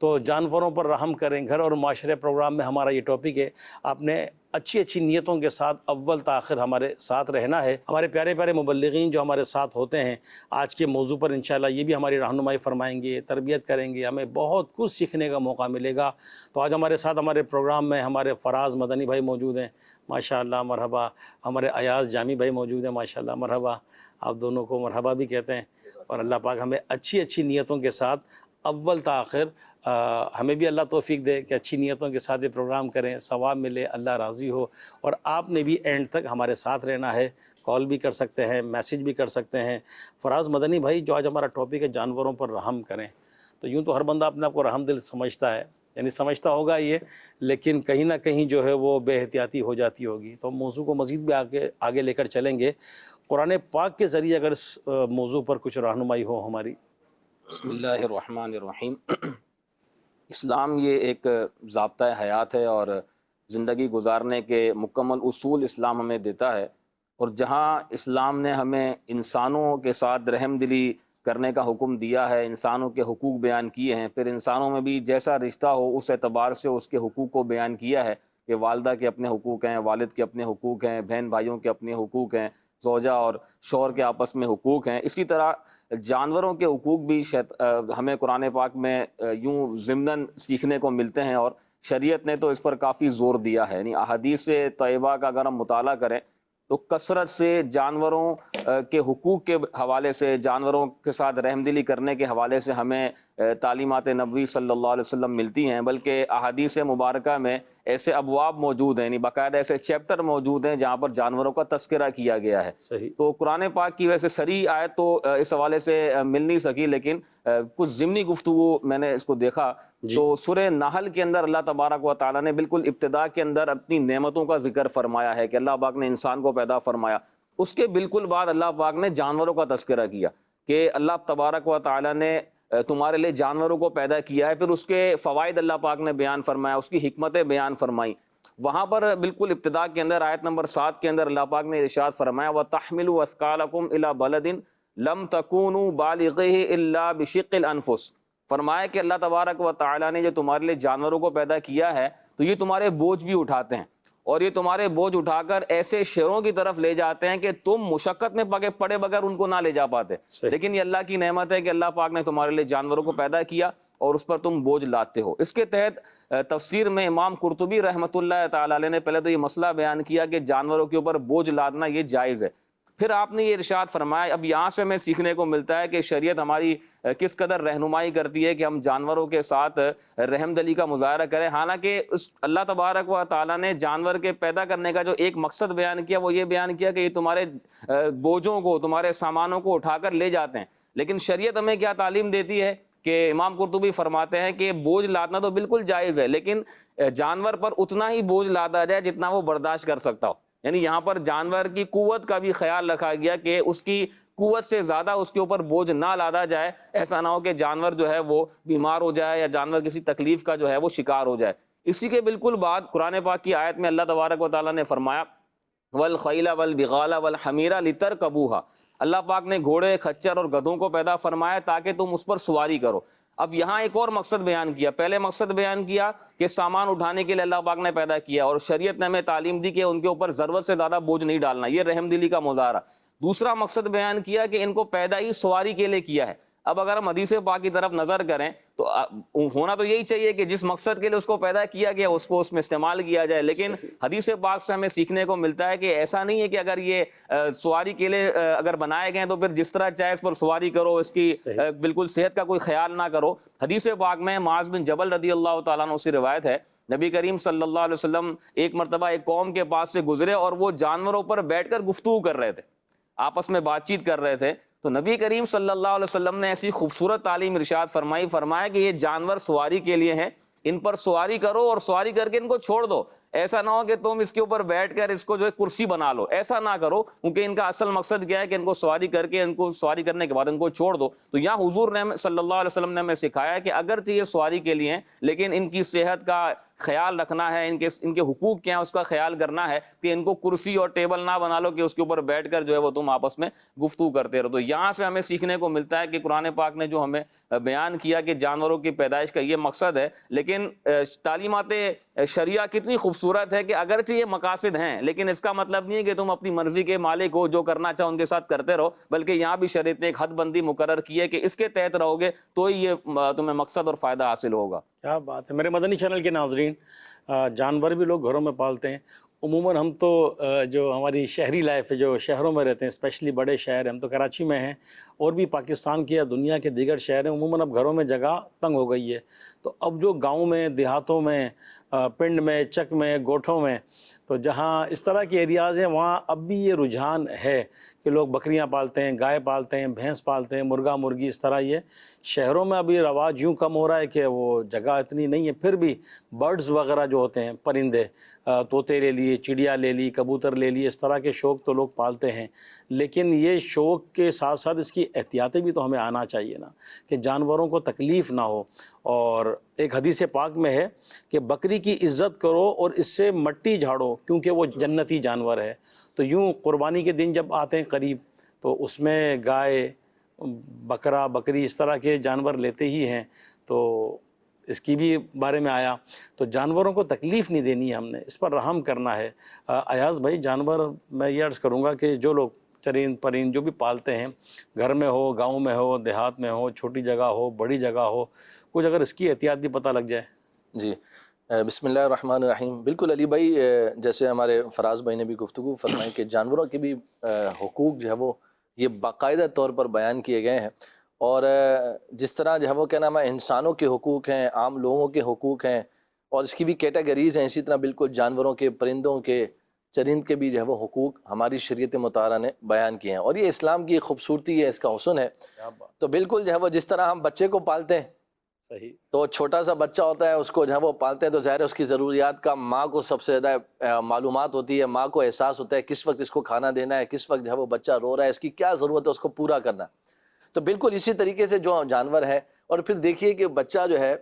تو جانوروں پر رحم کریں. گھر اور معاشرے پروگرام میں ہمارا یہ ٹاپک ہے. آپ نے اچھی اچھی نیتوں کے ساتھ اول تاخر ہمارے ساتھ رہنا ہے. ہمارے پیارے پیارے مبلغین جو ہمارے ساتھ ہوتے ہیں آج کے موضوع پر انشاءاللہ یہ بھی ہماری رہنمائی فرمائیں گے, تربیت کریں گے, ہمیں بہت کچھ سیکھنے کا موقع ملے گا. تو آج ہمارے ساتھ ہمارے پروگرام میں ہمارے فراز مدنی بھائی موجود ہیں, ماشاءاللہ مرحبا. ہمارے ایاز جامی بھائی موجود ہیں, ماشاءاللہ مرحبا. آپ دونوں کو مرحبا بھی کہتے ہیں. اور اللہ پاک ہمیں اچھی اچھی نیتوں کے ساتھ اول تاخر ہمیں بھی اللہ توفیق دے کہ اچھی نیتوں کے ساتھ یہ پروگرام کریں, ثواب ملے, اللہ راضی ہو. اور آپ نے بھی اینڈ تک ہمارے ساتھ رہنا ہے. کال بھی کر سکتے ہیں, میسیج بھی کر سکتے ہیں. فراز مدنی بھائی, جو آج ہمارا ٹاپک ہے جانوروں پر رحم کریں, تو یوں تو ہر بندہ اپنے آپ کو رحم دل سمجھتا ہے, یعنی سمجھتا ہوگا یہ, لیکن کہیں نہ کہیں جو ہے وہ بے احتیاطی ہو جاتی ہوگی. تو موضوع کو مزید بھی آگے لے کر چلیں گے. قرآن پاک کے ذریعے اگر اس موضوع پر کچھ رہنمائی ہو ہماری. بسم اللہ الرحمن الرحیم. اسلام یہ ایک ضابطہ حیات ہے اور زندگی گزارنے کے مکمل اصول اسلام ہمیں دیتا ہے. اور جہاں اسلام نے ہمیں انسانوں کے ساتھ رحم دلی کرنے کا حکم دیا ہے, انسانوں کے حقوق بیان کیے ہیں, پھر انسانوں میں بھی جیسا رشتہ ہو اس اعتبار سے اس کے حقوق کو بیان کیا ہے کہ والدہ کے اپنے حقوق ہیں, والد کے اپنے حقوق ہیں, بہن بھائیوں کے اپنے حقوق ہیں, زوجہ اور شوہر کے آپس میں حقوق ہیں. اسی طرح جانوروں کے حقوق بھی ہمیں قرآن پاک میں یوں ضمناً سیکھنے کو ملتے ہیں, اور شریعت نے تو اس پر کافی زور دیا ہے. یعنی احادیث طیبہ کا اگر ہم مطالعہ کریں تو کثرت سے جانوروں کے حقوق کے حوالے سے, جانوروں کے ساتھ رحم دلی کرنے کے حوالے سے ہمیں تعلیمات نبوی صلی اللہ علیہ وسلم ملتی ہیں. بلکہ احادیث مبارکہ میں ایسے ابواب موجود ہیں, یعنی باقاعدہ ایسے چیپٹر موجود ہیں جہاں پر جانوروں کا تذکرہ کیا گیا ہے. صحیح. تو قرآن پاک کی ویسے صریح آیت تو اس حوالے سے مل نہیں سکی, لیکن کچھ ضمنی گفتگو میں نے اس کو دیکھا. تو سورہ نحل کے اندر اللہ تبارک و تعالیٰ نے بالکل ابتدا کے اندر اپنی نعمتوں کا ذکر فرمایا ہے کہ اللہ پاک نے انسان کو پیدا فرمایا. اس کے بالکل بعد اللہ پاک نے جانوروں کا تذکرہ کیا کہ اللہ تبارک و تعالیٰ نے تمہارے لیے جانوروں کو پیدا کیا ہے. پھر اس کے فوائد اللہ پاک نے بیان فرمایا, اس کی حکمتیں بیان فرمائیں. وہاں پر بالکل ابتدا کے اندر آیت نمبر 7 کے اندر اللہ پاک نے ارشاد فرمایا وَتَحْمِلُوا أَثْقَالَكُمْ إِلَى بَلَدٍ لَمْ تَكُونُوا بَالِغِيهِ إِلَّا بِشِقِّ الْأَنفُسِ. فرمایا کہ اللہ تبارک و تعالیٰ نے جو تمہارے لیے جانوروں کو پیدا کیا ہے تو یہ تمہارے بوجھ بھی اٹھاتے ہیں, اور یہ تمہارے بوجھ اٹھا کر ایسے شہروں کی طرف لے جاتے ہیں کہ تم مشقت میں پڑے بغیر ان کو نہ لے جا پاتے. لیکن یہ اللہ کی نعمت ہے کہ اللہ پاک نے تمہارے لیے جانوروں کو پیدا کیا اور اس پر تم بوجھ لاتے ہو. اس کے تحت تفسیر میں امام قرطبی رحمۃ اللہ تعالی علیہ نے پہلے تو یہ مسئلہ بیان کیا کہ جانوروں کے اوپر بوجھ لادنا یہ جائز ہے. پھر آپ نے یہ ارشاد فرمایا, اب یہاں سے ہمیں سیکھنے کو ملتا ہے کہ شریعت ہماری کس قدر رہنمائی کرتی ہے کہ ہم جانوروں کے ساتھ رحم دلی کا مظاہرہ کریں. حالانکہ اللہ تبارک و تعالیٰ نے جانور کے پیدا کرنے کا جو ایک مقصد بیان کیا وہ یہ بیان کیا کہ یہ تمہارے بوجھوں کو, تمہارے سامانوں کو اٹھا کر لے جاتے ہیں. لیکن شریعت ہمیں کیا تعلیم دیتی ہے کہ امام قرطبی فرماتے ہیں کہ بوجھ لادنا تو بالکل جائز ہے, لیکن جانور پر اتنا ہی بوجھ لادا جائے جتنا وہ برداشت کر سکتا ہو. یعنی یہاں پر جانور کی قوت کا بھی خیال رکھا گیا کہ اس کی قوت سے زیادہ اس کے اوپر بوجھ نہ لادا جائے. ایسا نہ ہو کہ جانور جو ہے وہ بیمار ہو جائے یا جانور کسی تکلیف کا جو ہے وہ شکار ہو جائے. اسی کے بالکل بعد قرآن پاک کی آیت میں اللہ تبارک و تعالیٰ نے فرمایا وَالْخَيْلَ وَالْبِغَالَ وَالْحَمِيرَ لِتَرْكَبُوهَا. اللہ پاک نے گھوڑے, خچر اور گدھوں کو پیدا فرمایا تاکہ تم اس پر سواری کرو. اب یہاں ایک اور مقصد بیان کیا. پہلے مقصد بیان کیا کہ سامان اٹھانے کے لیے اللہ پاک نے پیدا کیا, اور شریعت نے ہمیں تعلیم دی کہ ان کے اوپر ضرورت سے زیادہ بوجھ نہیں ڈالنا, یہ رحم دلی کا مظاہرہ. دوسرا مقصد بیان کیا کہ ان کو پیدا ہی سواری کے لیے کیا ہے. اب اگر ہم حدیث پاک کی طرف نظر کریں تو ہونا تو یہی چاہیے کہ جس مقصد کے لیے اس کو پیدا کیا گیا اس کو اس میں استعمال کیا جائے. لیکن حدیث پاک سے ہمیں سیکھنے کو ملتا ہے کہ ایسا نہیں ہے کہ اگر یہ سواری کے لیے اگر بنائے گئے تو پھر جس طرح چاہے اس پر سواری کرو, اس کی بالکل صحت کا کوئی خیال نہ کرو. حدیث پاک میں معاذ بن جبل رضی اللہ تعالیٰ عنہ سے روایت ہے, نبی کریم صلی اللہ علیہ وسلم ایک مرتبہ ایک قوم کے پاس سے گزرے اور وہ جانوروں پر بیٹھ کر گفتگو کر رہے تھے, آپس میں بات چیت کر رہے تھے. تو نبی کریم صلی اللہ علیہ وسلم نے ایسی خوبصورت تعلیم ارشاد فرمایا کہ یہ جانور سواری کے لیے ہیں, ان پر سواری کرو اور سواری کر کے ان کو چھوڑ دو. ایسا نہ ہو کہ تم اس کے اوپر بیٹھ کر اس کو جو ہے کرسی بنا لو، ایسا نہ کرو، کیونکہ ان کا اصل مقصد کیا ہے کہ ان کو سواری کر کے ان کو سواری کرنے کے بعد ان کو چھوڑ دو۔ تو یہاں حضور نے صلی اللہ علیہ وسلم نے ہمیں سکھایا ہے کہ اگرچہ یہ سواری کے لیے ہیں لیکن ان کی صحت کا خیال رکھنا ہے، ان کے حقوق کیا ہیں اس کا خیال کرنا ہے، کہ ان کو کرسی اور ٹیبل نہ بنا لو کہ اس کے اوپر بیٹھ کر جو ہے وہ تم آپس میں گفتگو کرتے رہو۔ تو یہاں سے ہمیں سیکھنے کو ملتا ہے کہ قرآن پاک نے جو ہمیں بیان کیا کہ جانوروں کی پیدائش کا یہ مقصد ہے، لیکن تعلیمات شریعہ کتنی خوبصورت ہے کہ اگرچہ یہ مقاصد ہیں لیکن اس کا مطلب نہیں ہے کہ تم اپنی مرضی کے مالک ہو، جو کرنا چاہو ان کے ساتھ کرتے رہو، بلکہ یہاں بھی شریعت نے ایک حد بندی مقرر کی ہے کہ اس کے تحت رہو گے تو ہی یہ تمہیں مقصد اور فائدہ حاصل ہوگا۔ کیا بات ہے میرے مدنی چینل کے ناظرین، جانور بھی لوگ گھروں میں پالتے ہیں۔ عموماً ہم تو جو ہماری شہری لائف ہے، جو شہروں میں رہتے ہیں، اسپیشلی بڑے شہر ہیں، ہم تو کراچی میں ہیں اور بھی پاکستان کے یا دنیا کے دیگر شہر ہیں، عموماً اب گھروں میں جگہ تنگ ہو گئی ہے۔ تو اب جو گاؤں میں، دیہاتوں میں، پنڈ میں، چک میں، گوٹھوں میں، تو جہاں اس طرح کے ایریاز ہیں وہاں اب بھی یہ رجحان ہے کہ لوگ بکریاں پالتے ہیں، گائے پالتے ہیں، بھینس پالتے ہیں، مرغا مرغی، اس طرح یہ شہروں میں ابھی رواج یوں کم ہو رہا ہے کہ وہ جگہ اتنی نہیں ہے۔ پھر بھی برڈز وغیرہ جو ہوتے ہیں، پرندے، طوطے لے لیے، چڑیا لے لی، کبوتر لے لیے، اس طرح کے شوق تو لوگ پالتے ہیں، لیکن یہ شوق کے ساتھ ساتھ اس کی احتیاطیں بھی تو ہمیں آنا چاہیے نا، کہ جانوروں کو تکلیف نہ ہو۔ اور ایک حدیث پاک میں ہے کہ بکری کی عزت کرو اور اس سے مٹی جھاڑو کیونکہ وہ جنتی جانور ہے۔ تو یوں قربانی کے دن جب آتے ہیں قریب تو اس میں گائے، بکرا، بکری، اس طرح کے جانور لیتے ہی ہیں، تو اس کی بھی بارے میں آیا۔ تو جانوروں کو تکلیف نہیں دینی ہے، ہم نے اس پر رحم کرنا ہے۔ ایاز بھائی، جانور میں یہ عرض کروں گا کہ جو لوگ چرند پرند جو بھی پالتے ہیں، گھر میں ہو، گاؤں میں ہو، دیہات میں ہو، چھوٹی جگہ ہو، بڑی جگہ ہو، کچھ اگر اس کی احتیاط بھی پتہ لگ جائے۔ جی، بسم اللہ الرحمن الرحیم۔ بالکل علی بھائی، جیسے ہمارے فراز بھائی نے بھی گفتگو فرمائی کہ جانوروں کے بھی حقوق جو ہے وہ یہ باقاعدہ طور پر بیان کیے گئے ہیں، اور جس طرح جو ہے وہ کیا نام ہے انسانوں کے حقوق ہیں، عام لوگوں کے حقوق ہیں، اور اس کی بھی کیٹیگریز ہیں، اسی طرح بالکل جانوروں کے، پرندوں کے، چرند کے بھی جو ہے وہ حقوق ہماری شریعت مطہرہ نے بیان کیے ہیں، اور یہ اسلام کی خوبصورتی ہے، اس کا حسن ہے۔ تو بالکل جو ہے وہ جس طرح ہم بچے کو پالتے ہیں، صحیح، تو چھوٹا سا بچہ ہوتا ہے، اس کو جو ہے وہ پالتے ہیں تو ظاہر ہے اس کی ضروریات کا ماں کو سب سے زیادہ معلومات ہوتی ہے، ماں کو احساس ہوتا ہے کس وقت اس کو کھانا دینا ہے، کس وقت جو ہے وہ بچہ رو رہا ہے، اس کی کیا ضرورت ہے، اس کو پورا کرنا۔ تو بالکل اسی طریقے سے جو جانور ہے، اور پھر دیکھیے کہ بچہ جو ہے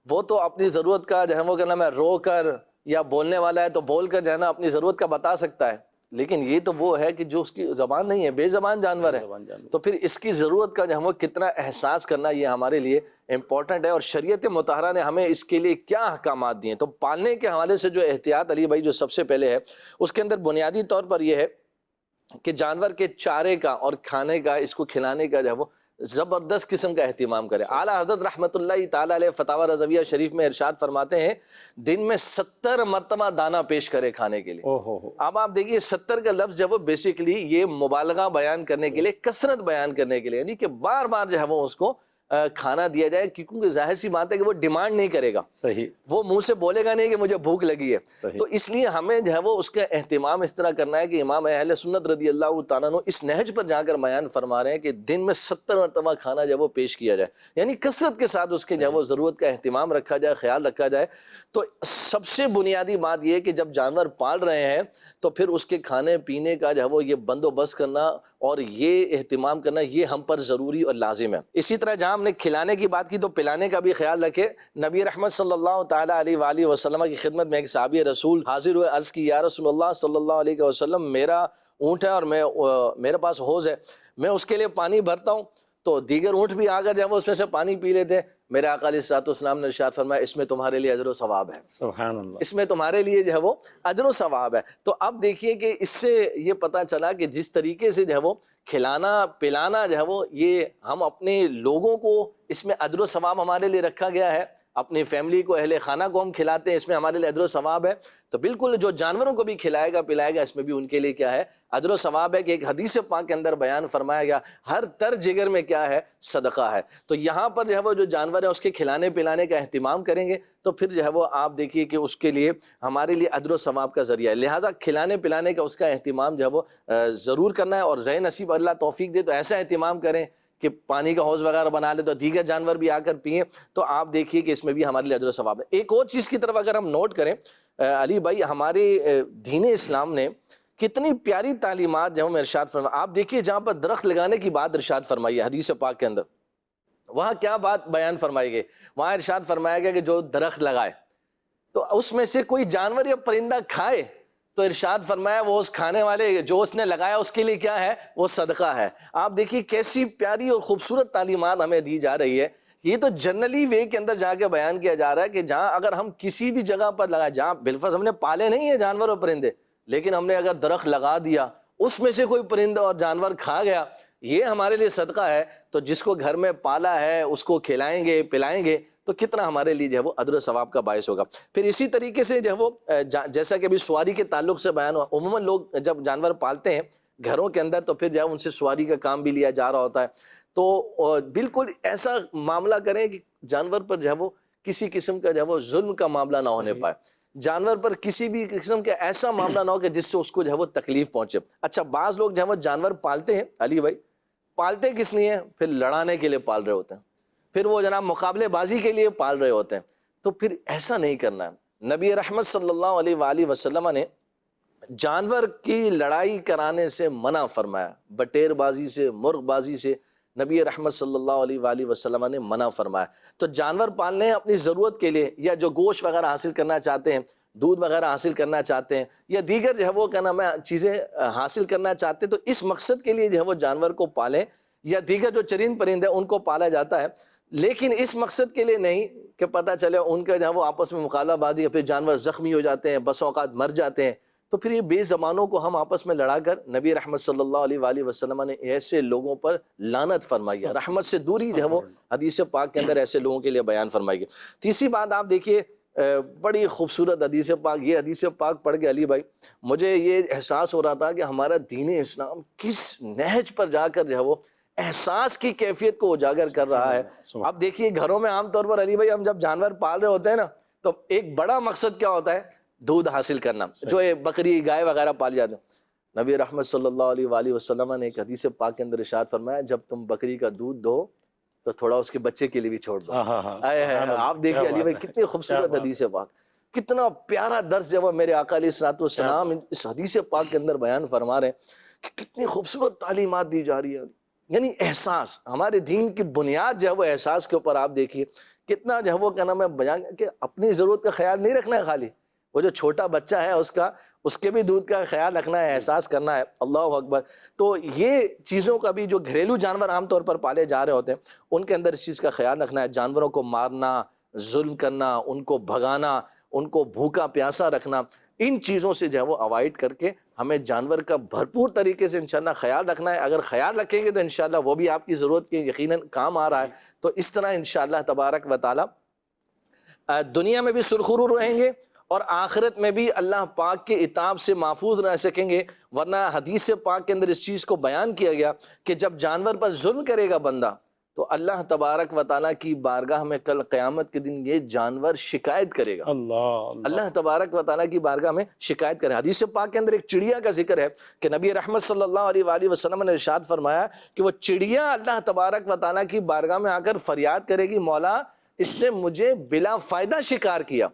وہ تو اپنی ضرورت کا جو ہے وہ کیا نام ہے رو کر، یا بولنے والا ہے تو بول کر جو ہے نا اپنی ضرورت کا بتا سکتا ہے، لیکن یہ تو وہ ہے کہ جو اس کی زبان نہیں ہے، بے زبان جانور ہے، تو پھر اس کی ضرورت کا جو ہے وہ کتنا احساس کرنا یہ ہمارے لیے امپورٹنٹ ہے، اور شریعت مطہرہ نے ہمیں اس کے لیے کیا احکامات دیے ہیں۔ تو پالنے کے حوالے سے جو احتیاط علی بھائی جو سب سے پہلے ہے، اس کے اندر بنیادی طور پر یہ ہے کہ جانور کے چارے کا اور کھانے کا، اس کو کھلانے کا جو ہے وہ زبردست قسم کا اہتمام کرے۔ اعلیٰ حضرت رحمۃ اللہ تعالیٰ علیہ فتاوی رضویہ شریف میں ارشاد فرماتے ہیں دن میں 70 مرتبہ دانہ پیش کرے کھانے کے لیے۔ اب آپ دیکھیے 70 کا لفظ جو ہے وہ بیسیکلی یہ مبالغہ بیان کرنے کے لیے، کثرت بیان کرنے کے لیے، یعنی کہ بار بار جو ہے وہ اس کو کھانا دیا جائے، کیونکہ ظاہر سی بات ہے کہ وہ ڈیمانڈ نہیں کرے گا، صحیح، وہ منہ سے بولے گا نہیں کہ مجھے بھوک لگی ہے۔ تو اس لیے ہمیں جو ہے وہ اس کا اہتمام اس طرح کرنا ہے کہ امام اہل سنت رضی اللہ تعالیٰ عنہ اس نہج پر جا کر بیان فرما رہے ہیں کہ دن میں 70 مرتبہ کھانا جو ہے وہ پیش کیا جائے، یعنی کثرت کے ساتھ اس کے جو ہے وہ ضرورت کا اہتمام رکھا جائے، خیال رکھا جائے۔ تو سب سے بنیادی بات یہ ہے کہ جب جانور پال رہے ہیں تو پھر اس کے کھانے پینے کا جو ہے وہ یہ بندوبست کرنا اور یہ اہتمام کرنا یہ ہم پر ضروری اور لازم ہے۔ اسی طرح جہاں ہم نے کھلانے کی بات کی تو پلانے کا بھی خیال رکھے۔ نبی رحمت صلی اللہ تعالیٰ علیہ وآلہ وسلم کی خدمت میں ایک صحابی رسول حاضر ہوئے، عرض کی یا رسول اللہ صلی اللہ علیہ وسلم، میرا اونٹ ہے اور میرے پاس حوض ہے، میں اس کے لیے پانی بھرتا ہوں تو دیگر اونٹ بھی آ کر جو ہے وہ اس میں سے پانی پی لیتے ہیں۔ میرے آقا علیہ الصلوۃ والسلام نے ارشاد فرمایا اس میں تمہارے لیے اجر و ثواب ہے، سبحان اللہ، اس میں تمہارے لیے جو ہے وہ اجر و ثواب ہے۔ تو اب دیکھیے کہ اس سے یہ پتہ چلا کہ جس طریقے سے جو ہے وہ کھلانا پلانا جو ہے وہ یہ ہم اپنے لوگوں کو اس میں اجر و ثواب ہمارے لیے رکھا گیا ہے، اپنی فیملی کو، اہل خانہ کو ہم کھلاتے ہیں، اس میں ہمارے لیے اجر و ثواب ہے۔ تو بالکل جو جانوروں کو بھی کھلائے گا پلائے گا، اس میں بھی ان کے لیے کیا ہے، اجر و ثواب ہے۔ کہ ایک حدیث پاک کے اندر بیان فرمایا گیا ہر تر جگر میں کیا ہے، صدقہ ہے۔ تو یہاں پر جو ہے وہ جو جانور ہے اس کے کھلانے پلانے کا اہتمام کریں گے تو پھر جو ہے وہ آپ دیکھیے کہ اس کے لیے ہمارے لیے اجر و ثواب کا ذریعہ ہے۔ لہٰذا کھلانے پلانے کا اس کا اہتمام جو ہے وہ ضرور کرنا ہے، اور ذہن نصیب اللہ توفیق دے تو ایسا اہتمام کریں کہ پانی کا حوض وغیرہ بنا لے تو دیگر جانور بھی آ کر پئیں، تو آپ دیکھیے کہ اس میں بھی ہمارے لیے اجر و ثواب ہے۔ ایک اور چیز کی طرف اگر ہم نوٹ کریں علی بھائی، ہمارے دین اسلام نے کتنی پیاری تعلیمات جو ہمیں ارشاد فرمایا۔ آپ دیکھیے جہاں پر درخت لگانے کی بات ارشاد فرمائی ہے حدیث پاک کے اندر، وہاں کیا بات بیان فرمائی گئی؟ وہاں ارشاد فرمایا گیا کہ جو درخت لگائے تو اس میں سے کوئی جانور یا پرندہ کھائے تو ارشاد فرمایا وہ اس کھانے والے جو اس نے لگایا اس کے لیے کیا ہے؟ وہ صدقہ ہے۔ آپ دیکھیے کیسی پیاری اور خوبصورت تعلیمات ہمیں دی جا رہی ہے۔ یہ تو جنرلی وے کے اندر جا کے بیان کیا جا رہا ہے کہ جہاں اگر ہم کسی بھی جگہ پر لگائیں، جہاں بالفرض ہم نے پالے نہیں ہیں جانور اور پرندے، لیکن ہم نے اگر درخت لگا دیا، اس میں سے کوئی پرندہ اور جانور کھا گیا، یہ ہمارے لیے صدقہ ہے، تو جس کو گھر میں پالا ہے اس کو کھلائیں گے پلائیں گے تو کتنا ہمارے لیے جو ہے وہ اجر و ثواب کا باعث ہوگا۔ پھر اسی طریقے سے جو ہے وہ جیسا کہ ابھی سواری کے تعلق سے بیان ہوا، عموماً لوگ جب جانور پالتے ہیں گھروں کے اندر تو پھر جو ہے ان سے سواری کا کام بھی لیا جا رہا ہوتا ہے، تو بالکل ایسا معاملہ کریں کہ جانور پر جو ہے وہ کسی قسم کا جو ہے وہ ظلم کا معاملہ نہ ہونے پائے، جانور پر کسی بھی قسم کا ایسا معاملہ نہ ہو کہ جس سے اس کو جو ہے وہ تکلیف پہنچے۔ اچھا بعض لوگ جو ہے وہ جانور پالتے ہیں علی بھائی، پالتے کس لیے ہیں؟ پھر لڑانے کے لیے پال رہے ہوتے ہیں، پھر وہ جناب مقابلے بازی کے لیے پال رہے ہوتے ہیں، تو پھر ایسا نہیں کرنا ہے۔ نبی رحمت صلی اللہ علیہ وآلہ وسلم نے جانور کی لڑائی کرانے سے منع فرمایا، بٹیر بازی سے، مرغ بازی سے نبی رحمت صلی اللہ علیہ وآلہ وسلم نے منع فرمایا۔ تو جانور پالنے ہیں اپنی ضرورت کے لیے، یا جو گوشت وغیرہ حاصل کرنا چاہتے ہیں، دودھ وغیرہ حاصل کرنا چاہتے ہیں، یا دیگر جو ہے وہ کیا نام ہے چیزیں حاصل کرنا چاہتے ہیں، تو اس مقصد کے لیے جو ہے وہ جانور کو پالیں، یا دیگر جو چرند پرند ہیں ان کو پالا جاتا ہے، لیکن اس مقصد کے لیے نہیں کہ پتہ چلے ان کا جو ہے وہ آپس میں مقابلہ بازی یا پھر جانور زخمی ہو جاتے ہیں، بس اوقات مر جاتے ہیں، تو پھر یہ بے زبانوں کو ہم آپس میں لڑا کر نبی رحمت صلی اللہ علیہ وآلہ وسلم نے ایسے لوگوں پر لعنت فرمائی ہے، رحمت سے دوری جو ہے وہ حدیث پاک کے اندر ایسے لوگوں کے لیے بیان فرمائی گئی۔ تیسری بات آپ دیکھیے، بڑی خوبصورت حدیث پاک، یہ حدیث پاک پڑھ کے علی بھائی مجھے یہ احساس ہو رہا تھا کہ ہمارا دین اسلام کس نہج پر جا کر جو ہے وہ احساس کی کیفیت کو اجاگر کر رہا ہے۔ اب دیکھیے گھروں میں عام طور پر علی بھائی ہم جب جانور پال رہے ہوتے ہیں نا تو ایک بڑا مقصد کیا ہوتا ہے؟ دودھ حاصل کرنا، جو بکری گائے وغیرہ پال جاتے ہیں۔ نبی رحمت صلی اللہ علیہ وآلہ وسلم نے ایک حدیث پاک کے اندر ارشاد فرمایا جب تم بکری کا دودھ دو تو تھوڑا اس کے بچے کے لیے بھی چھوڑ دو۔ آپ دیکھیے علی بھائی کتنی خوبصورت حدیث پاک، کتنا پیارا درس جب میرے آقا علیہ الصلوۃ والسلام اس حدیث پاک کے اندر بیان فرما رہے ہیں کہ کتنی خوبصورت تعلیمات دی جا رہی ہے، یعنی احساس، ہمارے دین کی بنیاد جو ہے وہ احساس کے اوپر۔ آپ دیکھیے کتنا جو ہے وہ کیا نام ہے بیان کہ اپنی ضرورت کا خیال نہیں رکھنا ہے، خالی وہ جو چھوٹا بچہ ہے اس کے بھی دودھ کا خیال رکھنا ہے، احساس کرنا ہے۔ اللہ اکبر۔ تو یہ چیزوں کا بھی جو گھریلو جانور عام طور پر پالے جا رہے ہوتے ہیں ان کے اندر اس چیز کا خیال رکھنا ہے، جانوروں کو مارنا، ظلم کرنا، ان کو بھگانا، ان کو بھوکا پیاسا رکھنا، ان چیزوں سے جو ہے وہ اوائڈ کر کے ہمیں جانور کا بھرپور طریقے سے انشاءاللہ خیال رکھنا ہے۔ اگر خیال رکھیں گے تو انشاءاللہ وہ بھی آپ کی ضرورت کے یقیناً کام آ رہا ہے، تو اس طرح انشاءاللہ تبارک و تعالی دنیا میں بھی سرخرو رہیں گے اور آخرت میں بھی اللہ پاک کے عتاب سے محفوظ رہ سکیں گے۔ ورنہ حدیث پاک کے اندر اس چیز کو بیان کیا گیا کہ جب جانور پر ظلم کرے گا بندہ تو اللہ تبارک و تعالیٰ کی بارگاہ میں کل قیامت کے دن یہ جانور شکایت کرے گا، اللہ تبارک و تعالیٰ کی بارگاہ میں شکایت کرے۔ حدیث پاک کے اندر ایک چڑیا کا ذکر ہے کہ نبی رحمت صلی اللہ علیہ وآلہ وسلم نے ارشاد فرمایا کہ وہ چڑیا اللہ تبارک و تعالیٰ کی بارگاہ میں آ کر فریاد کرے گی، مولا اس نے مجھے بلا فائدہ شکار کیا۔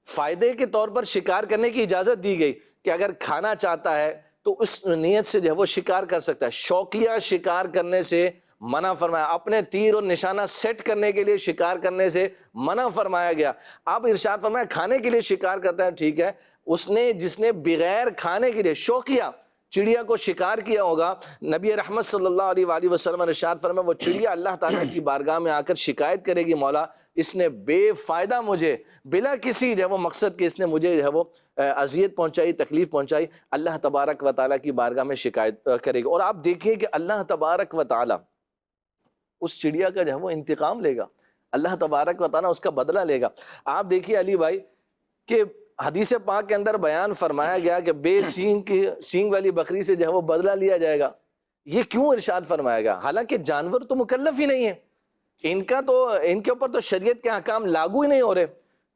فائدے کے طور پر شکار کرنے کی اجازت دی گئی کہ اگر کھانا چاہتا ہے تو اس نیت سے جو ہے وہ شکار کر سکتا ہے، شوقیہ شکار کرنے سے منع فرمایا، اپنے تیر اور نشانہ سیٹ کرنے کے لیے شکار کرنے سے منع فرمایا گیا۔ آپ ارشاد فرمایا کھانے کے لیے شکار کرتا ہے، ٹھیک ہے، جس نے بغیر کھانے کے لیے شوقیہ چڑیا کو شکار کیا ہوگا، نبی رحمت صلی اللہ علیہ وآلہ وسلم نے ارشاد فرمایا وہ چڑیا اللہ تعالیٰ کی بارگاہ میں آ کر شکایت کرے گی، مولا اس نے بے فائدہ مجھے بلا کسی جو ہے وہ مقصد کے اس نے مجھے جو ہے وہ اذیت پہنچائی، تکلیف پہنچائی، اللہ تبارک و تعالیٰ کی بارگاہ میں شکایت کرے گی۔ اور آپ دیکھیے کہ اللہ تبارک و تعالیٰ اس چڑیا کا جو ہے وہ انتقام لے گا، اللہ تبارک و تعالیٰ اس کا بدلہ لے گا۔ آپ دیکھیے علی بھائی کہ حدیث پاک کے اندر بیان فرمایا گیا کہ بے سینگ والی بکری سے جو ہے وہ بدلہ لیا جائے گا۔ یہ کیوں ارشاد فرمایا گیا؟ حالانکہ جانور تو مکلف ہی نہیں ہے، ان کے اوپر تو شریعت کے احکام لاگو ہی نہیں ہو رہے۔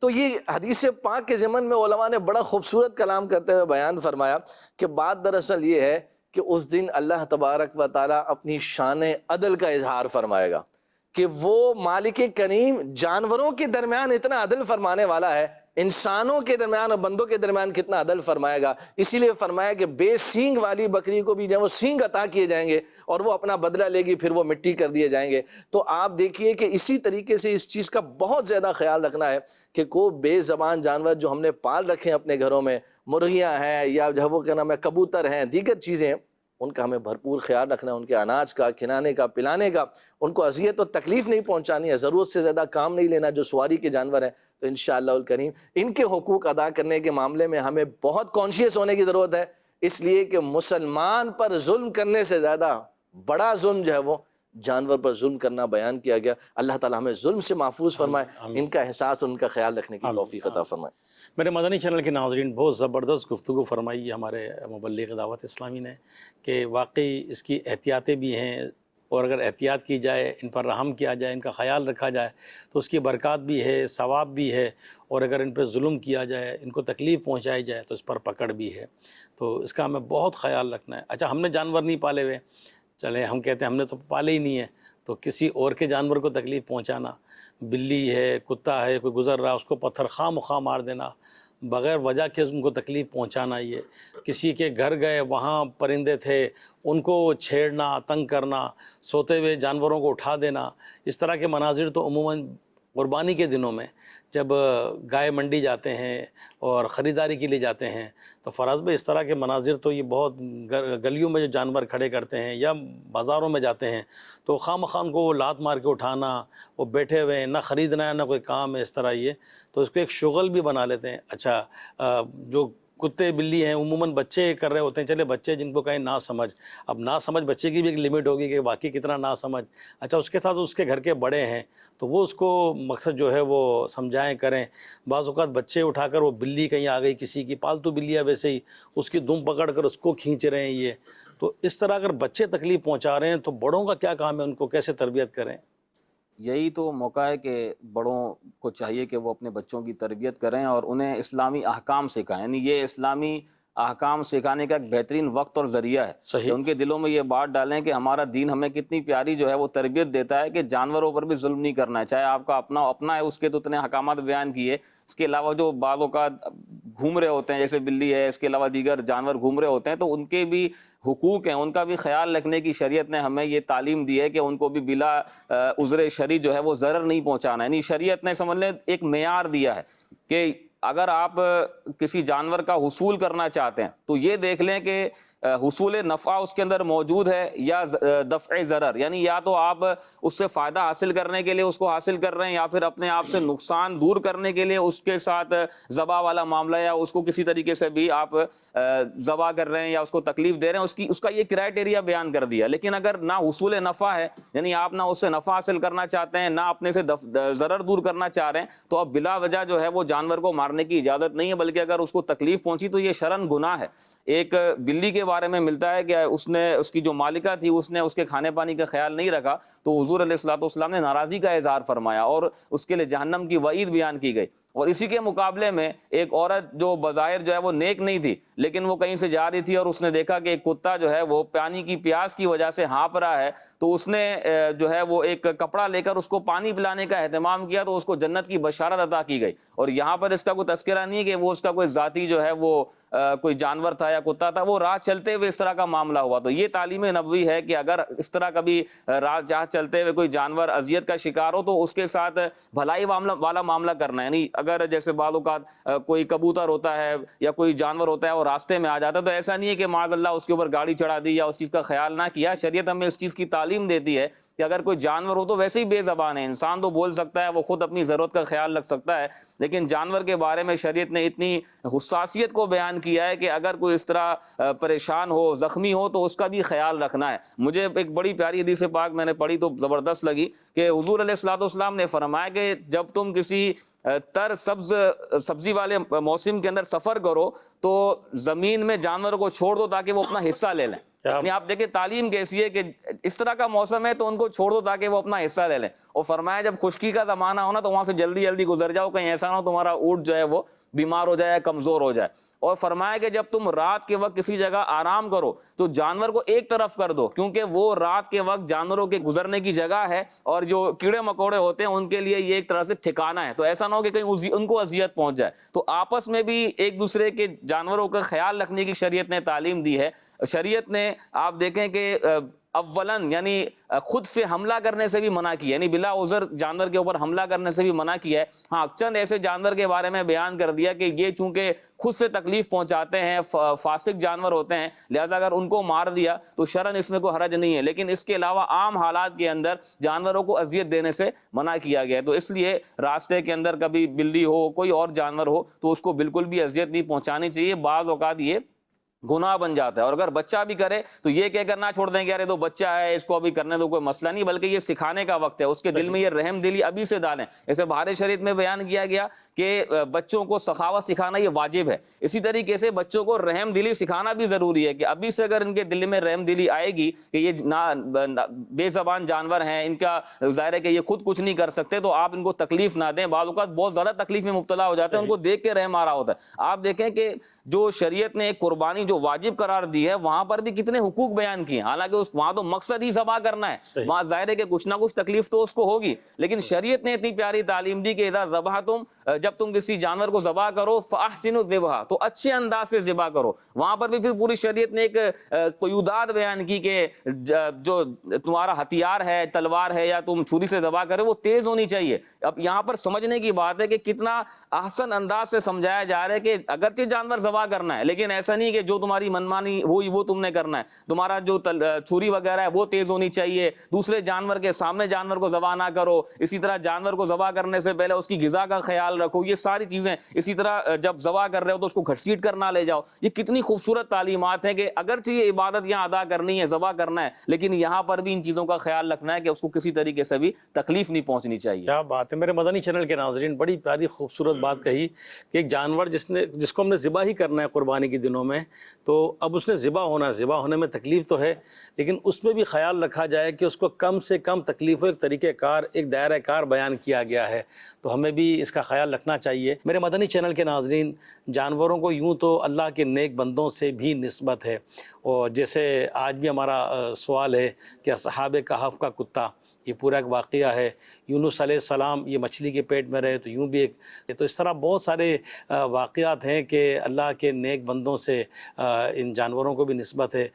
تو یہ حدیث پاک کے ضمن میں علماء نے بڑا خوبصورت کلام کرتے ہوئے بیان فرمایا کہ بات دراصل یہ ہے کہ اس دن اللہ تبارک و تعالیٰ اپنی شان عدل کا اظہار فرمائے گا کہ وہ مالک کریم جانوروں کے درمیان اتنا عدل فرمانے والا ہے، انسانوں کے درمیان اور بندوں کے درمیان کتنا عدل فرمائے گا. اسی لیے فرمایا کہ بے سینگ والی بکری کو بھی جو ہے وہ سینگ عطا کیے جائیں گے اور وہ اپنا بدلہ لے گی، پھر وہ مٹی کر دیے جائیں گے. تو آپ دیکھیے کہ اسی طریقے سے اس چیز کا بہت زیادہ خیال رکھنا ہے کہ کوئی بے زبان جانور جو ہم نے پال رکھے ہیں اپنے گھروں میں، مرغیاں ہیں یا جو ہے وہ کیا نام ہے کبوتر ہیں، دیگر چیزیں ہیں، ان کا ہمیں بھرپور خیال رکھنا ہے، ان کے اناج کا، کھلانے کا، پلانے کا، ان کو اذیت و تکلیف نہیں پہنچانی ہے، ضرورت سے زیادہ کام نہیں لینا جو سواری کے جانور ہیں. تو انشاءاللہ الکریم ان کے حقوق ادا کرنے کے معاملے میں ہمیں بہت کانشیس ہونے کی ضرورت ہے، اس لیے کہ مسلمان پر ظلم کرنے سے زیادہ بڑا ظلم جو ہے وہ جانور پر ظلم کرنا بیان کیا گیا. اللہ تعالی ہمیں ظلم سے محفوظ فرمائے، ان کا احساس اور ان کا خیال رکھنے کی توفیق عطا فرمائے. میرے مدنی چینل کے ناظرین، بہت زبردست گفتگو فرمائی ہمارے مبلغ دعوت اسلامی نے کہ واقعی اس کی احتیاطیں بھی ہیں، اور اگر احتیاط کی جائے، ان پر رحم کیا جائے، ان کا خیال رکھا جائے تو اس کی برکات بھی ہے، ثواب بھی ہے، اور اگر ان پہ ظلم کیا جائے، ان کو تکلیف پہنچائی جائے تو اس پر پکڑ بھی ہے. تو اس کا ہمیں بہت خیال رکھنا ہے. اچھا، ہم نے جانور نہیں پالے ہوئے، چلیں ہم کہتے ہیں ہم نے تو پالے ہی نہیں ہے، تو کسی اور کے جانور کو تکلیف پہنچانا، بلی ہے، کتا ہے، کوئی گزر رہا اس کو پتھر خواہ مخواہ مار دینا، بغیر وجہ کے ان کو تکلیف پہنچانا، یہ کسی کے گھر گئے وہاں پرندے تھے ان کو چھیڑنا، تنگ کرنا، سوتے ہوئے جانوروں کو اٹھا دینا، اس طرح کے مناظر تو عموماً قربانی کے دنوں میں جب گائے منڈی جاتے ہیں اور خریداری کے لیے جاتے ہیں تو فراز بھائی اس طرح کے مناظر تو یہ بہت گلیوں میں جو جانور کھڑے کرتے ہیں یا بازاروں میں جاتے ہیں تو خواہ مخواہ ان کو لات مار کے اٹھانا، وہ بیٹھے ہوئے ہیں، نہ خریدنا ہے نہ کوئی کام ہے، اس طرح یہ تو اس کو ایک شغل بھی بنا لیتے ہیں. اچھا، جو کتے بلی ہیں عموماً بچے کر رہے ہوتے ہیں، چلے بچے جن کو کہیں نہ سمجھ، اب نہ سمجھ بچے کی بھی ایک لمٹ ہوگی کہ باقی کتنا نہ سمجھ. اچھا، اس کے ساتھ اس کے گھر کے بڑے ہیں تو وہ اس کو مقصد جو ہے وہ سمجھائیں کریں. بعض اوقات بچے اٹھا کر وہ بلی کہیں آ گئی کسی کی، پالتو بلی ہے ویسے ہی، اس کی دم پکڑ کر اس کو کھینچ رہے ہیں یہ. تو اس طرح اگر بچے تکلیف پہنچا رہے ہیں تو بڑوں کا کیا کام ہے، ان کو کیسے تربیت کریں؟ یہی تو موقع ہے کہ بڑوں کو چاہیے کہ وہ اپنے بچوں کی تربیت کریں اور انہیں اسلامی احکام سکھائیں. یعنی یہ اسلامی احکام سکھانے کا ایک بہترین وقت اور ذریعہ ہے کہ ان کے دلوں میں یہ بات ڈالیں کہ ہمارا دین ہمیں کتنی پیاری جو ہے وہ تربیت دیتا ہے کہ جانوروں پر بھی ظلم نہیں کرنا ہے، چاہے آپ کا اپنا ہے، اس کے تو اتنے احکامات بیان کیے. اس کے علاوہ جو بعض اوقات گھوم رہے ہوتے ہیں جیسے بلی ہے، اس کے علاوہ دیگر جانور گھوم رہے ہوتے ہیں تو ان کے بھی حقوق ہیں، ان کا بھی خیال رکھنے کی شریعت نے ہمیں یہ تعلیم دی ہے کہ ان کو بھی بلا عذر شرعی جو ہے وہ ضرر نہیں پہنچانا ہے. یعنی شریعت نے سمجھ لیں ایک معیار دیا ہے کہ اگر آپ کسی جانور کا حصول کرنا چاہتے ہیں تو یہ دیکھ لیں کہ حصول نفع اس کے اندر موجود ہے یا دفع ضرر، یعنی یا تو آپ اس سے فائدہ حاصل کرنے کے لیے اس کو حاصل کر رہے ہیں یا پھر اپنے آپ سے نقصان دور کرنے کے لیے اس کے ساتھ ذبح والا معاملہ یا اس کو کسی طریقے سے بھی آپ ذبح کر رہے ہیں یا اس کو تکلیف دے رہے ہیں، اس کا یہ کرائٹیریا بیان کر دیا. لیکن اگر نہ حصول نفع ہے، یعنی آپ نہ اس سے نفع حاصل کرنا چاہتے ہیں نہ اپنے سے ضرر دور کرنا چاہ رہے ہیں تو اب بلا وجہ جو ہے وہ جانور کو مارنے کی اجازت نہیں ہے، بلکہ اگر اس کو تکلیف پہنچی تو یہ شرعاً گناہ ہے. ایک بلی کے بارے میں ملتا ہے کہ اس کی جو مالکہ تھی اس نے اس کے کھانے پانی کا خیال نہیں رکھا تو حضور علیہ الصلوۃ والسلام نے ناراضی کا اظہار فرمایا اور اس کے لیے جہنم کی وعید بیان کی گئی. اور اسی کے مقابلے میں ایک عورت جو بظاہر جو ہے وہ نیک نہیں تھی لیکن وہ کہیں سے جا رہی تھی اور اس نے دیکھا کہ ایک کتا جو ہے وہ پانی کی پیاس کی وجہ سے ہانپ رہا ہے تو اس نے جو ہے وہ ایک کپڑا لے کر اس کو پانی پلانے کا اہتمام کیا تو اس کو جنت کی بشارت عطا کی گئی. اور یہاں پر اس کا کوئی تذکرہ نہیں ہے کہ وہ اس کا کوئی ذاتی جو ہے وہ کوئی جانور تھا یا کتا تھا، وہ راہ چلتے ہوئے اس طرح کا معاملہ ہوا. تو یہ تعلیم نبوی ہے کہ اگر اس طرح کبھی راہ چلتے ہوئے کوئی جانور اذیت کا شکار ہو تو اس کے ساتھ بھلائی والا معاملہ کرنا ہے. یعنی اگر جیسے بعض اوقات کوئی کبوتر ہوتا ہے یا کوئی جانور ہوتا ہے اور راستے میں آ جاتا ہے تو ایسا نہیں ہے کہ معاذ اللہ اس کے اوپر گاڑی چڑھا دی یا اس چیز کا خیال نہ کیا. شریعت ہمیں اس چیز کی تعلیم دیتی ہے کہ اگر کوئی جانور ہو تو ویسے ہی بے زبان ہے، انسان تو بول سکتا ہے، وہ خود اپنی ضرورت کا خیال رکھ سکتا ہے، لیکن جانور کے بارے میں شریعت نے اتنی حساسیت کو بیان کیا ہے کہ اگر کوئی اس طرح پریشان ہو، زخمی ہو تو اس کا بھی خیال رکھنا ہے. مجھے ایک بڑی پیاری حدیث پاک میں نے پڑھی تو زبردست لگی کہ حضور علیہ الصلوۃ والسلام نے فرمایا کہ جب تم کسی تر سبزی والے موسم کے اندر سفر کرو تو زمین میں جانور کو چھوڑ دو تاکہ وہ اپنا حصہ لے لیں. یعنی آپ دیکھیں تعلیم کیسی ہے کہ اس طرح کا موسم ہے تو ان کو چھوڑ دو تاکہ وہ اپنا حصہ لے لیں. اور فرمایا جب خشکی کا زمانہ ہونا تو وہاں سے جلدی جلدی گزر جاؤ، کہیں ایسا نہ ہو تمہارا اونٹ جو ہے وہ بیمار ہو جائے, کمزور ہو جائے. اور فرمایا کہ جب تم رات کے وقت کسی جگہ آرام کرو تو جانور کو ایک طرف کر دو, کیونکہ وہ رات کے وقت جانوروں کے گزرنے کی جگہ ہے, اور جو کیڑے مکوڑے ہوتے ہیں ان کے لیے یہ ایک طرح سے ٹھکانہ ہے. تو ایسا نہ ہو کہ کہیں ان کو اذیت پہنچ جائے. تو آپس میں بھی ایک دوسرے کے جانوروں کا خیال رکھنے کی شریعت نے تعلیم دی ہے. شریعت نے آپ دیکھیں کہ اولن یعنی خود سے حملہ کرنے سے بھی منع کیا, یعنی بلا عذر جانور کے اوپر حملہ کرنے سے بھی منع کیا ہے. ہاں, چند ایسے جانور کے بارے میں بیان کر دیا کہ یہ چونکہ خود سے تکلیف پہنچاتے ہیں, فاسق جانور ہوتے ہیں, لہذا اگر ان کو مار دیا تو شرعاً اس میں کوئی حرج نہیں ہے. لیکن اس کے علاوہ عام حالات کے اندر جانوروں کو اذیت دینے سے منع کیا گیا ہے. تو اس لیے راستے کے اندر کبھی بلی ہو, کوئی اور جانور ہو, تو اس کو بالکل بھی اذیت نہیں پہنچانی چاہیے. بعض اوقات یہ گناہ بن جاتا ہے. اور اگر بچہ بھی کرے تو یہ کہہ کر نہ چھوڑ دیں کہ ارے تو بچہ ہے, اس کو ابھی کرنے دو, کوئی مسئلہ نہیں, بلکہ یہ سکھانے کا وقت ہے. اس کے دل میں یہ رحم دلی ابھی سے ڈالیں. جیسے بہار شریعت میں بیان کیا گیا کہ بچوں کو سخاوت سکھانا یہ واجب ہے, اسی طریقے سے بچوں کو رحم دلی سکھانا بھی ضروری ہے. کہ ابھی سے اگر ان کے دل میں رحم دلی آئے گی کہ یہ بے زبان جانور ہیں, ان کا ظاہر ہے کہ یہ خود کچھ نہیں کر سکتے, تو آپ ان کو تکلیف نہ دیں. بعض اوقات بہت زیادہ تکلیف میں مبتلا ہو جاتے ہیں, ان کو دیکھ کے رحم آ رہا ہوتا ہے. آپ دیکھیں کہ جو شریعت نے ایک قربانی جو واجب قرار دی ہے, وہاں پر بھی کتنے حقوق بیان کیے. حالانکہ وہاں تو مقصد ہی ذبح کرنا ہے, وہاں ظاہر ہے کہ کچھ نہ کچھ تکلیف تو اس کو ہوگی, لیکن شریعت نے اتنی پیاری تعلیم دی کہ اذا ذبحتم, جب تم کسی جانور کو ذبح کرو, فاحسنوا الذبح, تو اچھے انداز سے ذبح کرو. وہاں پر بھی پھر پوری شریعت نے ایک قیودات بیان کی کہ جو تمہارا ہتھیار ہے, تلوار ہے یا تم چھری سے ذبح کرے, وہ تیز ہونی چاہیے. اب یہاں پر سمجھنے کی بات ہے کہ کتنا احسن انداز سے سمجھایا جا رہا ہے کہ اگرچہ جانور ذبح کرنا ہے, لیکن ایسا نہیں کہ جو تمہاری منمانی ہوئی وہ تم نے کرنا ہے. تمہارا جو چھری وغیرہ ہے وہ تیز ہونی چاہیے. دوسرے جانور کے سامنے جانور کو ذبح نہ کرو. اسی طرح جانور کو ذبح کرنے سے پہلے اس کی غذا کا خیال رکھو. یہ ساری چیزیں, اسی طرح جب ذبح کر رہے ہو تو اس کو گھسیٹ کر نہ لے جاؤ. یہ کتنی خوبصورت تعلیمات ہیں کہ اگرچہ یہ عبادت یہاں ادا کرنی ہے, ذبح کرنا ہے, لیکن یہاں پر بھی ان چیزوں کا خیال رکھنا ہے کہ اس کو کسی طریقے سے بھی تکلیف نہیں پہنچنی چاہیے. کیا بات ہے میرے مدنی چینل کے ناظرین, بڑی پیاری خوبصورت بات کہی کہ ایک جانور جس کو ہم نے ذبح ہی کرنا ہے قربانی کے دنوں میں, تو اب اس نے ذبح ہونا ہے. ذبح ہونے میں تکلیف تو ہے, لیکن اس میں بھی خیال رکھا جائے کہ اس کو کم سے کم تکلیف ہو. ایک طریقہ کار, ایک دائرہ کار بیان کیا گیا ہے, تو ہمیں بھی اس کا خیال رکھنا چاہیے. میرے مدنی چینل کے ناظرین, جانوروں کو یوں تو اللہ کے نیک بندوں سے بھی نسبت ہے. اور جیسے آج بھی ہمارا سوال ہے کہ اصحاب کہف کا کتا, یہ پورا ایک واقعہ ہے. یونس علیہ السلام یہ مچھلی کے پیٹ میں رہے, تو یوں بھی ایک, تو اس طرح بہت سارے واقعات ہیں کہ اللہ کے نیک بندوں سے ان جانوروں کو بھی نسبت ہے.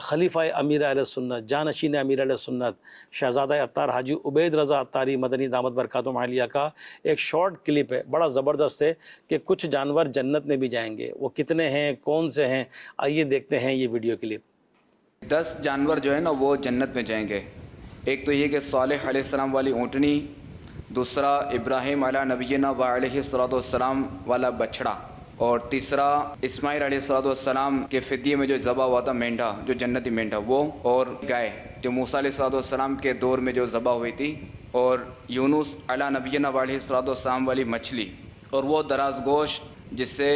خلیفہ امیر اہل سنت, جانشین امیر اہل سنت, شہزادہ عطار حاجی عبید رضا عطاری مدنی دامت برکاتہم عالیہ کا ایک شارٹ کلپ ہے, بڑا زبردست ہے کہ کچھ جانور جنت میں بھی جائیں گے. وہ کتنے ہیں, کون سے ہیں, آئیے دیکھتے ہیں یہ ویڈیو کلپ. 10 جانور جو ہے نا وہ جنت میں جائیں گے. ایک تو یہ کہ صالح علیہ السلام والی اونٹنی, دوسرا ابراہیم علیہ نبینا و علیہ الصلوۃ والسلام والا بچڑا, اور تیسرا اسماعیل علیہ الصلوۃ والسلام کے فدیے میں جو ذبح ہوا تھا مینڈھا, جو جنتی مینڈھا وہ, اور گائے جو موسیٰ علیہ الصلوۃ والسلام کے دور میں جو ذبح ہوئی تھی, اور یونس علیہ نبینا و علیہ الصلوۃ والسلام والی مچھلی, اور وہ دراز گوشت جس سے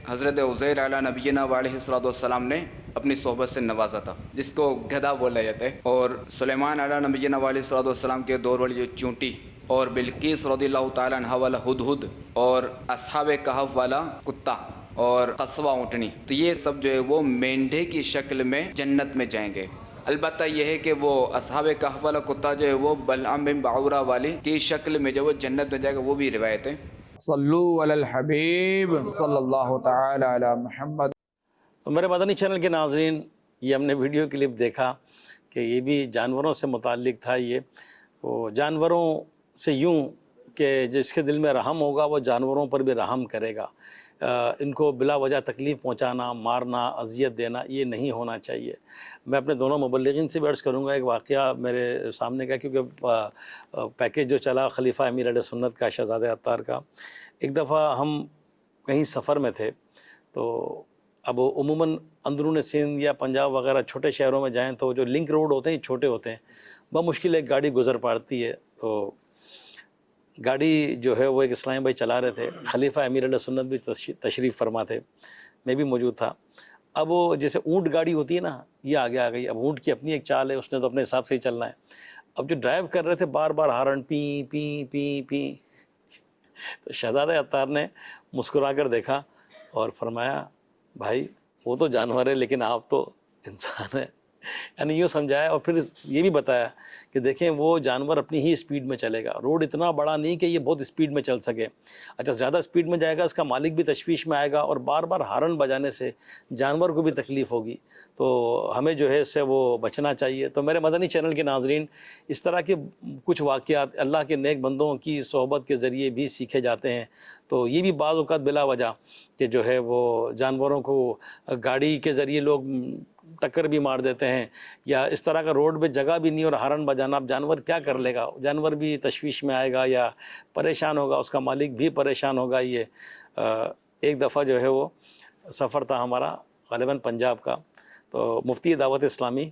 حضرت عزیر علیہ نبینا و علیہ الصلوۃ والسلام نے اپنی صحبت سے نوازا تھا, جس کو گدھا بولا جاتا ہے. اور سلیمان علیہ نبینا علیہ الصلوۃ والسلام کے دور والی جو چونٹی, اور بلقیس رضی اللہ تعالیٰ عنہ والا ہدہد, اور اصحاب کہف والا کتا, اور قصوہ اونٹنی, تو یہ سب جو ہے وہ مینڈھے کی شکل میں جنت میں جائیں گے. البتہ یہ ہے کہ وہ اصحاب کہف والا کتا جو ہے وہ بلعام بن بعورہ والی کی شکل میں جو وہ جنت میں جائے گا, وہ بھی روایت ہے. صلو علی الحبیب صلی اللہ تعالی علی محمد. تو میرے مدنی چینل کے ناظرین, یہ ہم نے ویڈیو کلپ دیکھا کہ یہ بھی جانوروں سے متعلق تھا. یہ تو جانوروں سے یوں کہ جس کے دل میں رحم ہوگا وہ جانوروں پر بھی رحم کرے گا. ان کو بلا وجہ تکلیف پہنچانا, مارنا, اذیت دینا, یہ نہیں ہونا چاہیے. میں اپنے دونوں مبلغین سے بھی عرض کروں گا, ایک واقعہ میرے سامنے کا, کیونکہ پیکیج جو چلا خلیفہ امیر علیہ سنت کا, شہزادہ عطار کا. ایک دفعہ ہم کہیں سفر میں تھے, تو اب عموماً اندرون سندھ یا پنجاب وغیرہ چھوٹے شہروں میں جائیں تو جو لنک روڈ ہوتے ہیں چھوٹے ہوتے ہیں, بہت مشکل ایک گاڑی گزر پاتی ہے. تو گاڑی جو ہے وہ ایک اسلام بھائی چلا رہے تھے, خلیفہ امیر علیہ سنت بھی تشریف فرما تھے, میں بھی موجود تھا. اب وہ جیسے اونٹ گاڑی ہوتی ہے نا, یہ آگے آ گئی. اب اونٹ کی اپنی ایک چال ہے, اس نے تو اپنے حساب سے ہی چلنا ہے. اب جو ڈرائیو کر رہے تھے بار بار ہارن پی پی پی پی, تو شہزادہ عطار نے مسکرا کر دیکھا اور فرمایا بھائی وہ تو جانور ہے لیکن آپ تو انسان ہیں. یعنی یوں سمجھایا اور پھر یہ بھی بتایا کہ دیکھیں وہ جانور اپنی ہی اسپیڈ میں چلے گا, روڈ اتنا بڑا نہیں کہ یہ بہت اسپیڈ میں چل سکے. اچھا زیادہ اسپیڈ میں جائے گا اس کا مالک بھی تشویش میں آئے گا اور بار بار ہارن بجانے سے جانور کو بھی تکلیف ہوگی, تو ہمیں جو ہے اس سے وہ بچنا چاہیے. تو میرے مدنی چینل کے ناظرین, اس طرح کے کچھ واقعات اللہ کے نیک بندوں کی صحبت کے ذریعے بھی سیکھے جاتے ہیں. تو یہ بھی بعض اوقات بلا وجہ کہ جو ہے وہ جانوروں کو گاڑی کے ذریعے لوگ ٹکر بھی مار دیتے ہیں, یا اس طرح کا روڈ پہ جگہ بھی نہیں اور ہارن بجانا, اب جانور کیا کر لے گا, جانور بھی تشویش میں آئے گا یا پریشان ہوگا, اس کا مالک بھی پریشان ہوگا. یہ ایک دفعہ جو ہے وہ سفر تھا ہمارا غالباً پنجاب کا, تو مفتی دعوت اسلامی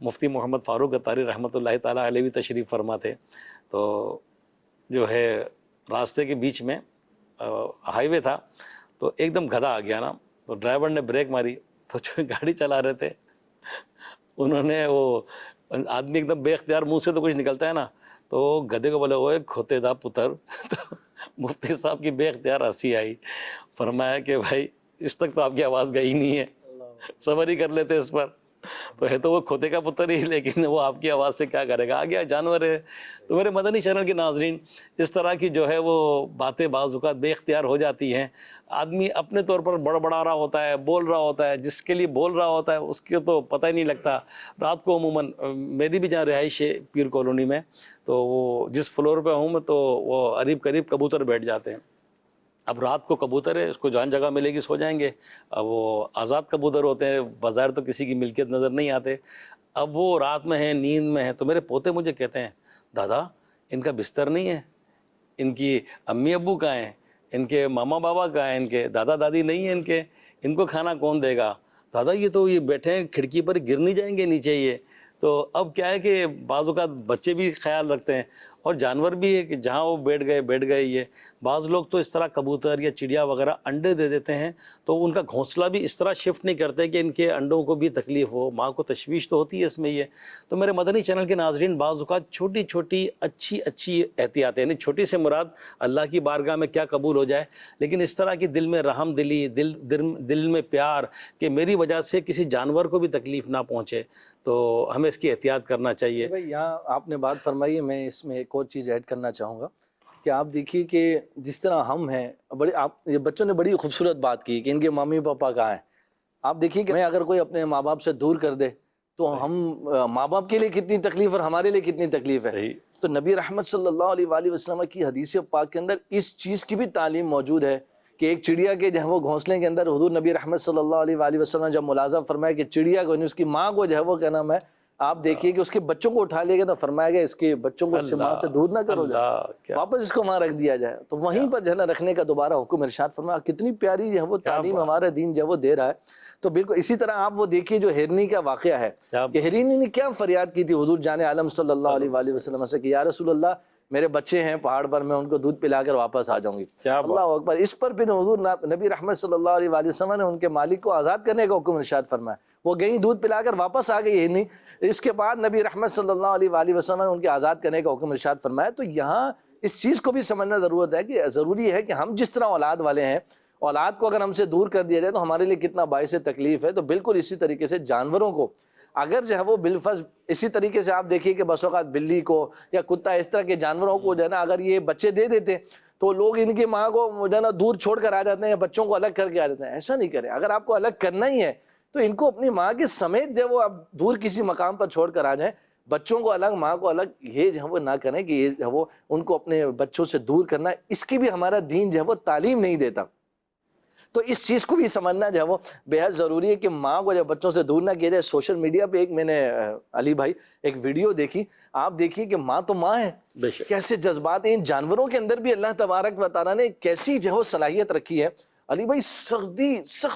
مفتی محمد فاروق عطاری رحمۃ اللہ تعالیٰ علیہ بھی تشریف فرما تھے. تو جو ہے راستے کے بیچ میں ہائی وے تھا, تو ایک دم گدھا آ گیا نا, تو ڈرائیور نے بریک ماری, تو جو گاڑی چلا رہے تھے انہوں نے, وہ آدمی ایک دم بے اختیار منہ سے تو کچھ نکلتا ہے نا, تو گدھے کو بولے وہ کھوتے دا پتر. تو مفتی صاحب کی بے اختیار ہنسی آئی, فرمایا کہ بھائی اس تک تو آپ کی آواز گئی نہیں ہے, صبر ہی کر لیتے اس پر. تو ہے تو وہ کھوتے کا پتر ہی, لیکن وہ آپ کی آواز سے کیا کرے گا, آ گیا جانور ہے. تو میرے مدنی چینل کے ناظرین, اس طرح کی جو ہے وہ باتیں بعض اوقات بے اختیار ہو جاتی ہیں. آدمی اپنے طور پر بڑا رہا ہوتا ہے, بول رہا ہوتا ہے, جس کے لیے بول رہا ہوتا ہے اس کے تو پتہ ہی نہیں لگتا. رات کو عموماً میری بھی جہاں رہائش ہے پیر کالونی میں, تو وہ جس فلور پہ ہوں میں, تو وہ قریب کبوتر بیٹھ جاتے ہیں. اب رات کو کبوتر ہے, اس کو جہاں جگہ ملے گی سو جائیں گے. اب وہ آزاد کبوتر ہوتے ہیں, بظاہر تو کسی کی ملکیت نظر نہیں آتے. اب وہ رات میں ہیں, نیند میں ہیں. تو میرے پوتے مجھے کہتے ہیں دادا ان کا بستر نہیں ہے, ان کی امی ابو کہاں ہیں, ان کے ماما بابا کہاں ہیں, ان کے دادا دادی نہیں ہیں, ان کو کھانا کون دے گا. دادا یہ تو یہ بیٹھے ہیں کھڑکی پر, گر نہیں جائیں گے نیچے یہ. تو اب کیا ہے کہ بعض اوقات بچے بھی خیال رکھتے ہیں اور جانور بھی ہے کہ جہاں وہ بیٹھ گئے. یہ بعض لوگ تو اس طرح کبوتر یا چڑیا وغیرہ انڈے دے دیتے ہیں, تو ان کا گھونسلہ بھی اس طرح شفٹ نہیں کرتے کہ ان کے انڈوں کو بھی تکلیف ہو, ماں کو تشویش تو ہوتی ہے اس میں. یہ تو میرے مدنی چینل کے ناظرین, بعض اوقات چھوٹی چھوٹی اچھی احتیاطیں, یعنی چھوٹی سے مراد اللہ کی بارگاہ میں کیا قبول ہو جائے, لیکن اس طرح کی دل میں رحم دلی, دل میں پیار کہ میری وجہ سے کسی جانور کو بھی تکلیف نہ پہنچے, تو ہمیں اس کی احتیاط کرنا چاہیے. بھائی یہاں آپ نے بات فرمائی ہے, میں اس میں ایک اور چیز ایڈ کرنا چاہوں گا کہ آپ دیکھیے کہ جس طرح ہم ہیں, یہ بچوں نے بڑی خوبصورت بات کی کہ ان کے مامی پاپا کہاں ہیں. آپ دیکھیے کہ میں اگر کوئی اپنے ماں باپ سے دور کر دے تو ہم ماں باپ کے لیے کتنی تکلیف اور ہمارے لیے کتنی تکلیف ہے. تو نبی رحمت صلی اللہ علیہ وآلہ وسلم کی حدیث پاک کے اندر اس چیز کی بھی تعلیم موجود ہے کہ ایک چڑیا کے جو ہے وہ گھونسلے کے اندر حضور نبی رحمت صلی اللہ علیہ وآلہ وسلم جب ملاحظہ فرمایا کہ چڑیا کو, اس کی ماں کو جو ہے وہ کیا نام ہے, آپ دیکھیے کہ اس کے بچوں کو اٹھا لیا گیا تو فرمایا گیا اس کے بچوں کو اس سے ماں سے دور نہ کرو جائے, واپس اس کو وہاں رکھ دیا جائے. تو وہیں پر جو ہے نا رکھنے کا دوبارہ حکم ارشاد فرمایا. کتنی پیاری جو ہے وہ تعلیم ہمارا دین جو ہے وہ دے رہا ہے. تو بالکل اسی طرح آپ وہ دیکھیے جو ہرنی کا واقعہ ہے کہ ہرنی نے کیا فریاد کی تھی حضور جان عالم صلی اللہ علیہ وآلہ وسلم سے کہ یا رسول اللہ میرے بچے ہیں پہاڑ پر, میں ان کو دودھ پلا کر واپس آ جاؤں گی. اللہ اکبر. اس پر پھر حضور نبی رحمت صلی اللہ علیہ وآلہ وسلم نے ان کے مالک کو آزاد کرنے کا حکم ارشاد فرمایا. وہ گئیں دودھ پلا کر واپس آ گئی ہرنی. اس کے بعد نبی رحمت صلی اللہ علیہ وآلہ وسلم نے ان کے آزاد کرنے کا حکم ارشاد فرمایا. تو یہاں اس چیز کو بھی سمجھنا ضرورت ہے کہ ضروری ہے کہ ہم جس طرح اولاد والے ہیں, اولاد کو اگر ہم سے دور کر دیا جائے تو ہمارے لیے کتنا باعث تکلیف ہے. تو بالکل اسی طریقے سے جانوروں کو اگر جو ہے وہ بالفرض اسی طریقے سے آپ دیکھیے کہ بس اوقات بلی کو یا کتا, اس طرح کے جانوروں کو جو ہے نا اگر یہ بچے دے دیتے تو لوگ ان کی ماں کو جو ہے نا دور چھوڑ کر آ جاتے ہیں یا بچوں کو الگ کر کے آ جاتے ہیں. ایسا نہیں کریں. اگر آپ کو الگ کرنا ہی ہے تو ان کو اپنی ماں کے سمیت جو ہے وہ آپ دور کسی مقام پر چھوڑ کر آ جائیں. بچوں کو الگ, ماں کو الگ, یہ جو ہے وہ نہ کریں کہ یہ جو ہے وہ ان کو اپنے بچوں سے دور کرنا, اس کی بھی ہمارا دین جو ہے وہ تعلیم نہیں دیتا. تو اس چیز کو بھی سمجھنا جو ہے وہ بے حد ضروری ہے کہ ماں کو جب بچوں سے دور نہ کیا جائے. سوشل میڈیا پہ ایک میں نے علی بھائی ایک ویڈیو دیکھی, آپ دیکھیے کہ ماں تو ماں ہے, کیسے جذبات ہیں. ان جانوروں کے اندر بھی اللہ تبارک و تعالیٰ نے کیسی جو ہے صلاحیت رکھی ہے. علی بھائی سخت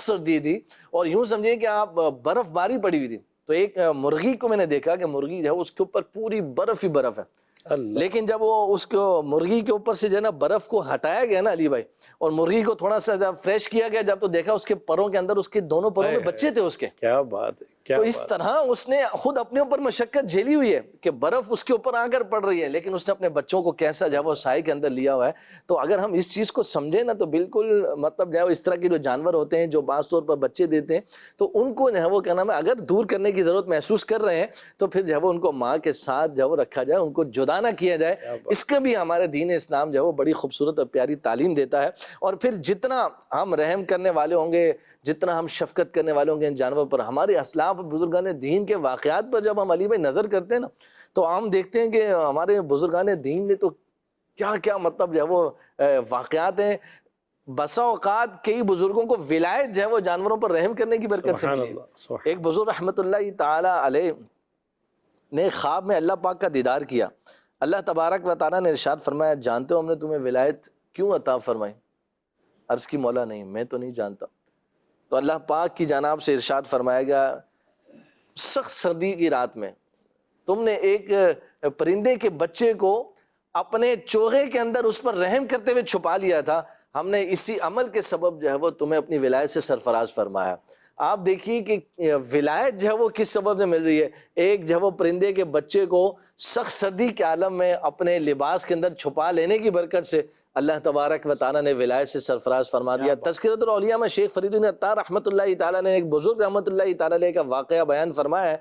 سردی تھی اور یوں سمجھیں کہ آپ برف باری پڑی ہوئی تھی. تو ایک مرغی کو میں نے دیکھا کہ مرغی جو ہے اس کے اوپر پوری برف ہی برف ہے, لیکن جب وہ اس کو مرغی کے اوپر سے جو ہے نا برف کو ہٹایا گیا نا علی بھائی, اور مرغی کو تھوڑا سا فریش کیا گیا جب, تو دیکھا اس کے پروں کے اندر, اس کے دونوں پروں میں بچے تھے اس کے. کیا بات ہے, تو اس طرح اس نے خود اپنے اوپر مشقت جھیلی ہوئی ہے کہ برف اس کے اوپر آ کر پڑ رہی ہے، لیکن اس نے اپنے بچوں کو کیسا جو ہے وہ سائے کے اندر لیا ہوا ہے۔ تو اگر ہم اس چیز کو سمجھیں نا تو بالکل مطلب جو ہے اس طرح کے جو جانور ہوتے ہیں جو بعض طور پر بچے دیتے ہیں، تو ان کو جو ہے وہ کیا نام ہے، اگر دور کرنے کی ضرورت محسوس کر رہے ہیں تو پھر جو ہے وہ ان کو ماں کے ساتھ جو ہے وہ رکھا جائے، ان کو جدا نہ کیا جائے۔ اس کا بھی ہمارے دین اسلام جو ہے وہ بڑی خوبصورت اور پیاری تعلیم دیتا ہے۔ اور پھر جتنا ہم رحم کرنے والے ہوں گے، جتنا ہم شفقت کرنے والے ہوں گے ان جانوروں پر، ہمارے اسلاف بزرگان دین کے واقعات پر جب ہم علی بھائی نظر کرتے ہیں نا تو ہم دیکھتے ہیں کہ ہمارے بزرگان دین نے تو کیا کیا مطلب جو ہے وہ واقعات ہیں۔ بسا اوقات کئی بزرگوں کو ولایت جو ہے وہ جانوروں پر رحم کرنے کی برکت سے ملی۔ ایک بزرگ رحمۃ اللہ تعالی علیہ نے خواب میں اللہ پاک کا دیدار کیا۔ اللہ تبارک و تعالیٰ نے ارشاد فرمایا، جانتے ہو ہم نے تمہیں ولایت کیوں عطا فرمائی؟ عرض کی مولا نہیں، میں تو نہیں جانتا۔ تو اللہ پاک کی جانب سے ارشاد فرمایا گیا، سخت سردی کی رات میں تم نے ایک پرندے کے بچے کو اپنے چوغے کے اندر اس پر رحم کرتے ہوئے چھپا لیا تھا، ہم نے اسی عمل کے سبب جو ہے وہ تمہیں اپنی ولایت سے سرفراز فرمایا۔ آپ دیکھیے کہ ولایت جو ہے وہ کس سبب سے مل رہی ہے۔ ایک جو ہے وہ پرندے کے بچے کو سخت سردی کے عالم میں اپنے لباس کے اندر چھپا لینے کی برکت سے اللہ تبارک و تعالیٰ نے ولایت سے سرفراز فرما دیا۔ تذکرۃ الاولیاء میں شیخ فرید بن عطار رحمۃ اللہ تعالیٰ نے ایک بزرگ رحمۃ اللہ تعالیٰ علیہ کا واقعہ بیان فرمایا ہے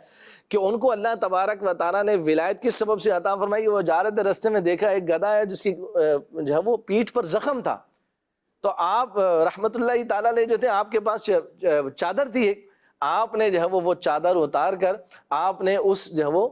کہ ان کو اللہ تبارک و تعالیٰ نے ولایت کس سبب سے عطا فرمائی۔ وہ جا رہے تھے، رستے میں دیکھا ایک گدھا ہے جس کی جو ہے وہ پیٹھ پر زخم تھا، تو آپ رحمۃ اللہ تعالیٰ علیہ جو تھے آپ کے پاس چادر تھی ایک، آپ نے جو ہے وہ چادر اتار کر آپ نے اس جو ہے وہ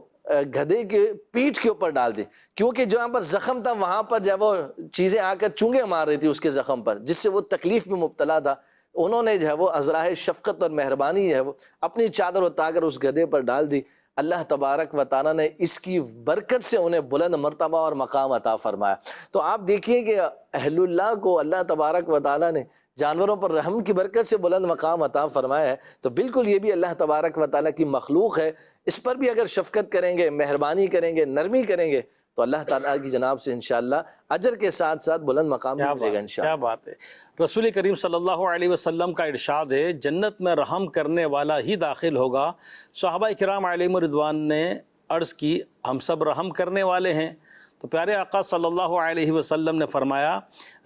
گدھے کے پیٹھ کے اوپر ڈال دی، کیونکہ جہاں پر زخم تھا وہاں پر جو ہے وہ چیزیں آ کر چونگے مار رہی تھی اس کے زخم پر، جس سے وہ تکلیف میں مبتلا تھا۔ انہوں نے جو ہے وہ ازراہ شفقت اور مہربانی جو ہے وہ اپنی چادر اتار کر اس گدھے پر ڈال دی۔ اللہ تبارک و تعالیٰ نے اس کی برکت سے انہیں بلند مرتبہ اور مقام عطا فرمایا۔ تو آپ دیکھیے کہ اہل اللہ کو اللہ تبارک و تعالیٰ نے جانوروں پر رحم کی برکت سے بلند مقام عطا فرمایا ہے، تو بالکل یہ بھی اللہ تبارک و تعالیٰ کی مخلوق ہے، اس پر بھی اگر شفقت کریں گے، مہربانی کریں گے، نرمی کریں گے تو اللہ تعالیٰ کی جناب سے انشاءاللہ اجر کے ساتھ ساتھ بلند مقام بھی ملے گا انشاءاللہ۔ کیا بات ہے۔ رسول کریم صلی اللہ علیہ وسلم کا ارشاد ہے، جنت میں رحم کرنے والا ہی داخل ہوگا۔ صحابہ کرام علیہم رضوان نے عرض کی، ہم سب رحم کرنے والے ہیں؟ تو پیارے آقا صلی اللہ علیہ وسلم نے فرمایا،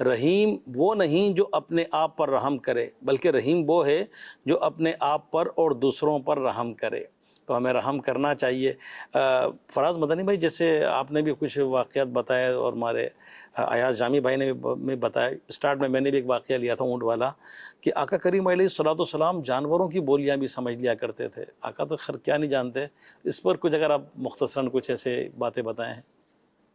رحیم وہ نہیں جو اپنے آپ پر رحم کرے، بلکہ رحیم وہ ہے جو اپنے آپ پر اور دوسروں پر رحم کرے۔ تو ہمیں رحم کرنا چاہیے۔ فراز مدنی بھائی، جیسے آپ نے بھی کچھ واقعات بتایا اور ہمارے ایاز جامی بھائی نے بھی بتایا، اسٹارٹ میں نے بھی ایک واقعہ لیا تھا اونٹ والا، کہ آقا کریم علیہ الصلوۃ والسلام جانوروں کی بولیاں بھی سمجھ لیا کرتے تھے۔ آقا تو خیر کیا نہیں جانتے، اس پر کچھ اگر آپ مختصراً کچھ ایسے باتیں بتائیں۔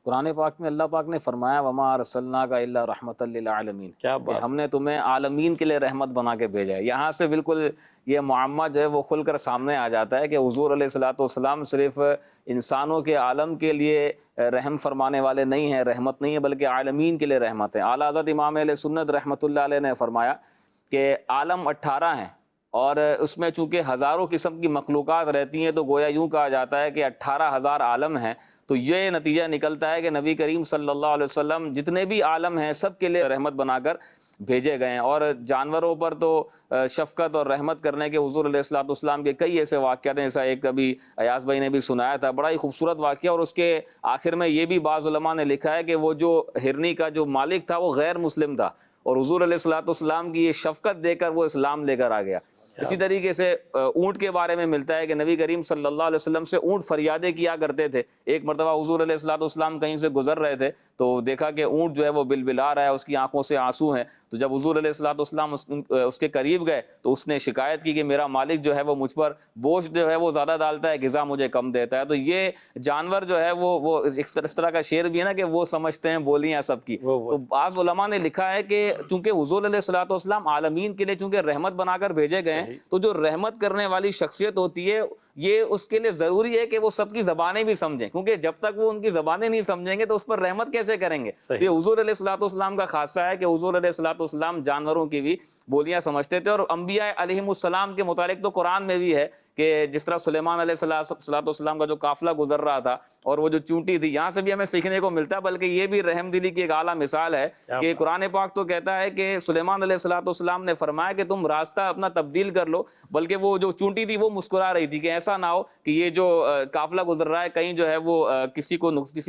قرآن پاک میں اللہ پاک نے فرمایا، وما ارسلناک الا رحمۃ للعالمین، کیا کہ بات، ہم نے تمہیں عالمین کے لیے رحمت بنا کے بھیجا ہے۔ یہاں سے بالکل یہ معمہ جو ہے وہ کھل کر سامنے آ جاتا ہے کہ حضور علیہ الصلوۃ والسلام صرف انسانوں کے عالم کے لیے رحم فرمانے والے نہیں ہیں، رحمت نہیں ہے، بلکہ عالمین کے لیے رحمت ہے۔ اعلیٰ حضرت امام اہل سنت رحمۃ اللہ علیہ نے فرمایا کہ عالم 18 ہیں، اور اس میں چونکہ ہزاروں قسم کی مخلوقات رہتی ہیں تو گویا یوں کہا جاتا ہے کہ 18,000 عالم ہیں۔ تو یہ نتیجہ نکلتا ہے کہ نبی کریم صلی اللہ علیہ وسلم جتنے بھی عالم ہیں سب کے لیے رحمت بنا کر بھیجے گئے ہیں۔ اور جانوروں پر تو شفقت اور رحمت کرنے کے حضور علیہ الصلوۃ والسلام کے کئی ایسے واقعات ہیں، جیسا ایک ابھی ایاز بھائی نے بھی سنایا تھا، بڑا ہی خوبصورت واقعہ۔ اور اس کے آخر میں یہ بھی بعض علماء نے لکھا ہے کہ وہ جو ہرنی کا جو مالک تھا وہ غیر مسلم تھا، اور حضور علیہ الصلوۃ والسلام کی یہ شفقت دے کر وہ اسلام لے کر آ گیا۔ اسی طریقے سے اونٹ کے بارے میں ملتا ہے کہ نبی کریم صلی اللہ علیہ وسلم سے اونٹ فریادیں کیا کرتے تھے۔ ایک مرتبہ حضور علیہ الصلوۃ والسلام کہیں سے گزر رہے تھے تو دیکھا کہ اونٹ جو ہے وہ بلبلا رہا ہے، اس کی آنکھوں سے آنسو ہیں۔ تو جب حضور علیہ الصلوۃ والسلام اس کے قریب گئے تو اس نے شکایت کی کہ میرا مالک جو ہے وہ مجھ پر بوجھ جو ہے وہ زیادہ ڈالتا ہے، غذا مجھے کم دیتا ہے۔ تو یہ جانور جو ہے وہ اس طرح کا شعر بھی ہے نا کہ وہ سمجھتے ہیں بولیاں سب کی۔ تو بعض علماء نے لکھا ہے کہ چونکہ حضور علیہ الصلوۃ والسلام عالمین کے لیے چونکہ رحمت بنا کر بھیجے گئے ہیں، تو جو رحمت کرنے والی شخصیت ہوتی ہے یہ اس کے لیے ضروری ہے کہ وہ سب کی زبانیں بھی سمجھیں، کیونکہ جب تک وہ ان کی زبانیں نہیں سمجھیں گے تو اس پر رحمت کیسے کریں گے۔ یہ حضور علیہ الصلوۃ والسلام کا خاصہ ہے کہ حضور علیہ الصلوۃ والسلام جانوروں کی بھی بولیاں سمجھتے تھے۔ اور انبیاء علیہم السلام کے متعلق تو قرآن میں بھی ہے کہ جس طرح سلیمان علیہ الصلوۃ والسلام کا جو قافلہ گزر رہا تھا اور وہ جو چونٹی تھی، یہاں سے بھی ہمیں سیکھنے کو ملتا ہے، بلکہ یہ بھی رحم دلی کی ایک اعلیٰ مثال ہے کہ قرآن پاک تو کہتا ہے کہ سلیمان علیہ الصلوۃ والسلام نے فرمایا کہ تم راستہ اپنا تبدیل کر لو، بلکہ وہ جو چونٹی تھی وہ مسکرا رہی تھی کہ ایسا نہ ہو کہ یہ جو قافلہ گزر رہا ہے کہیں جو ہے وہ کسی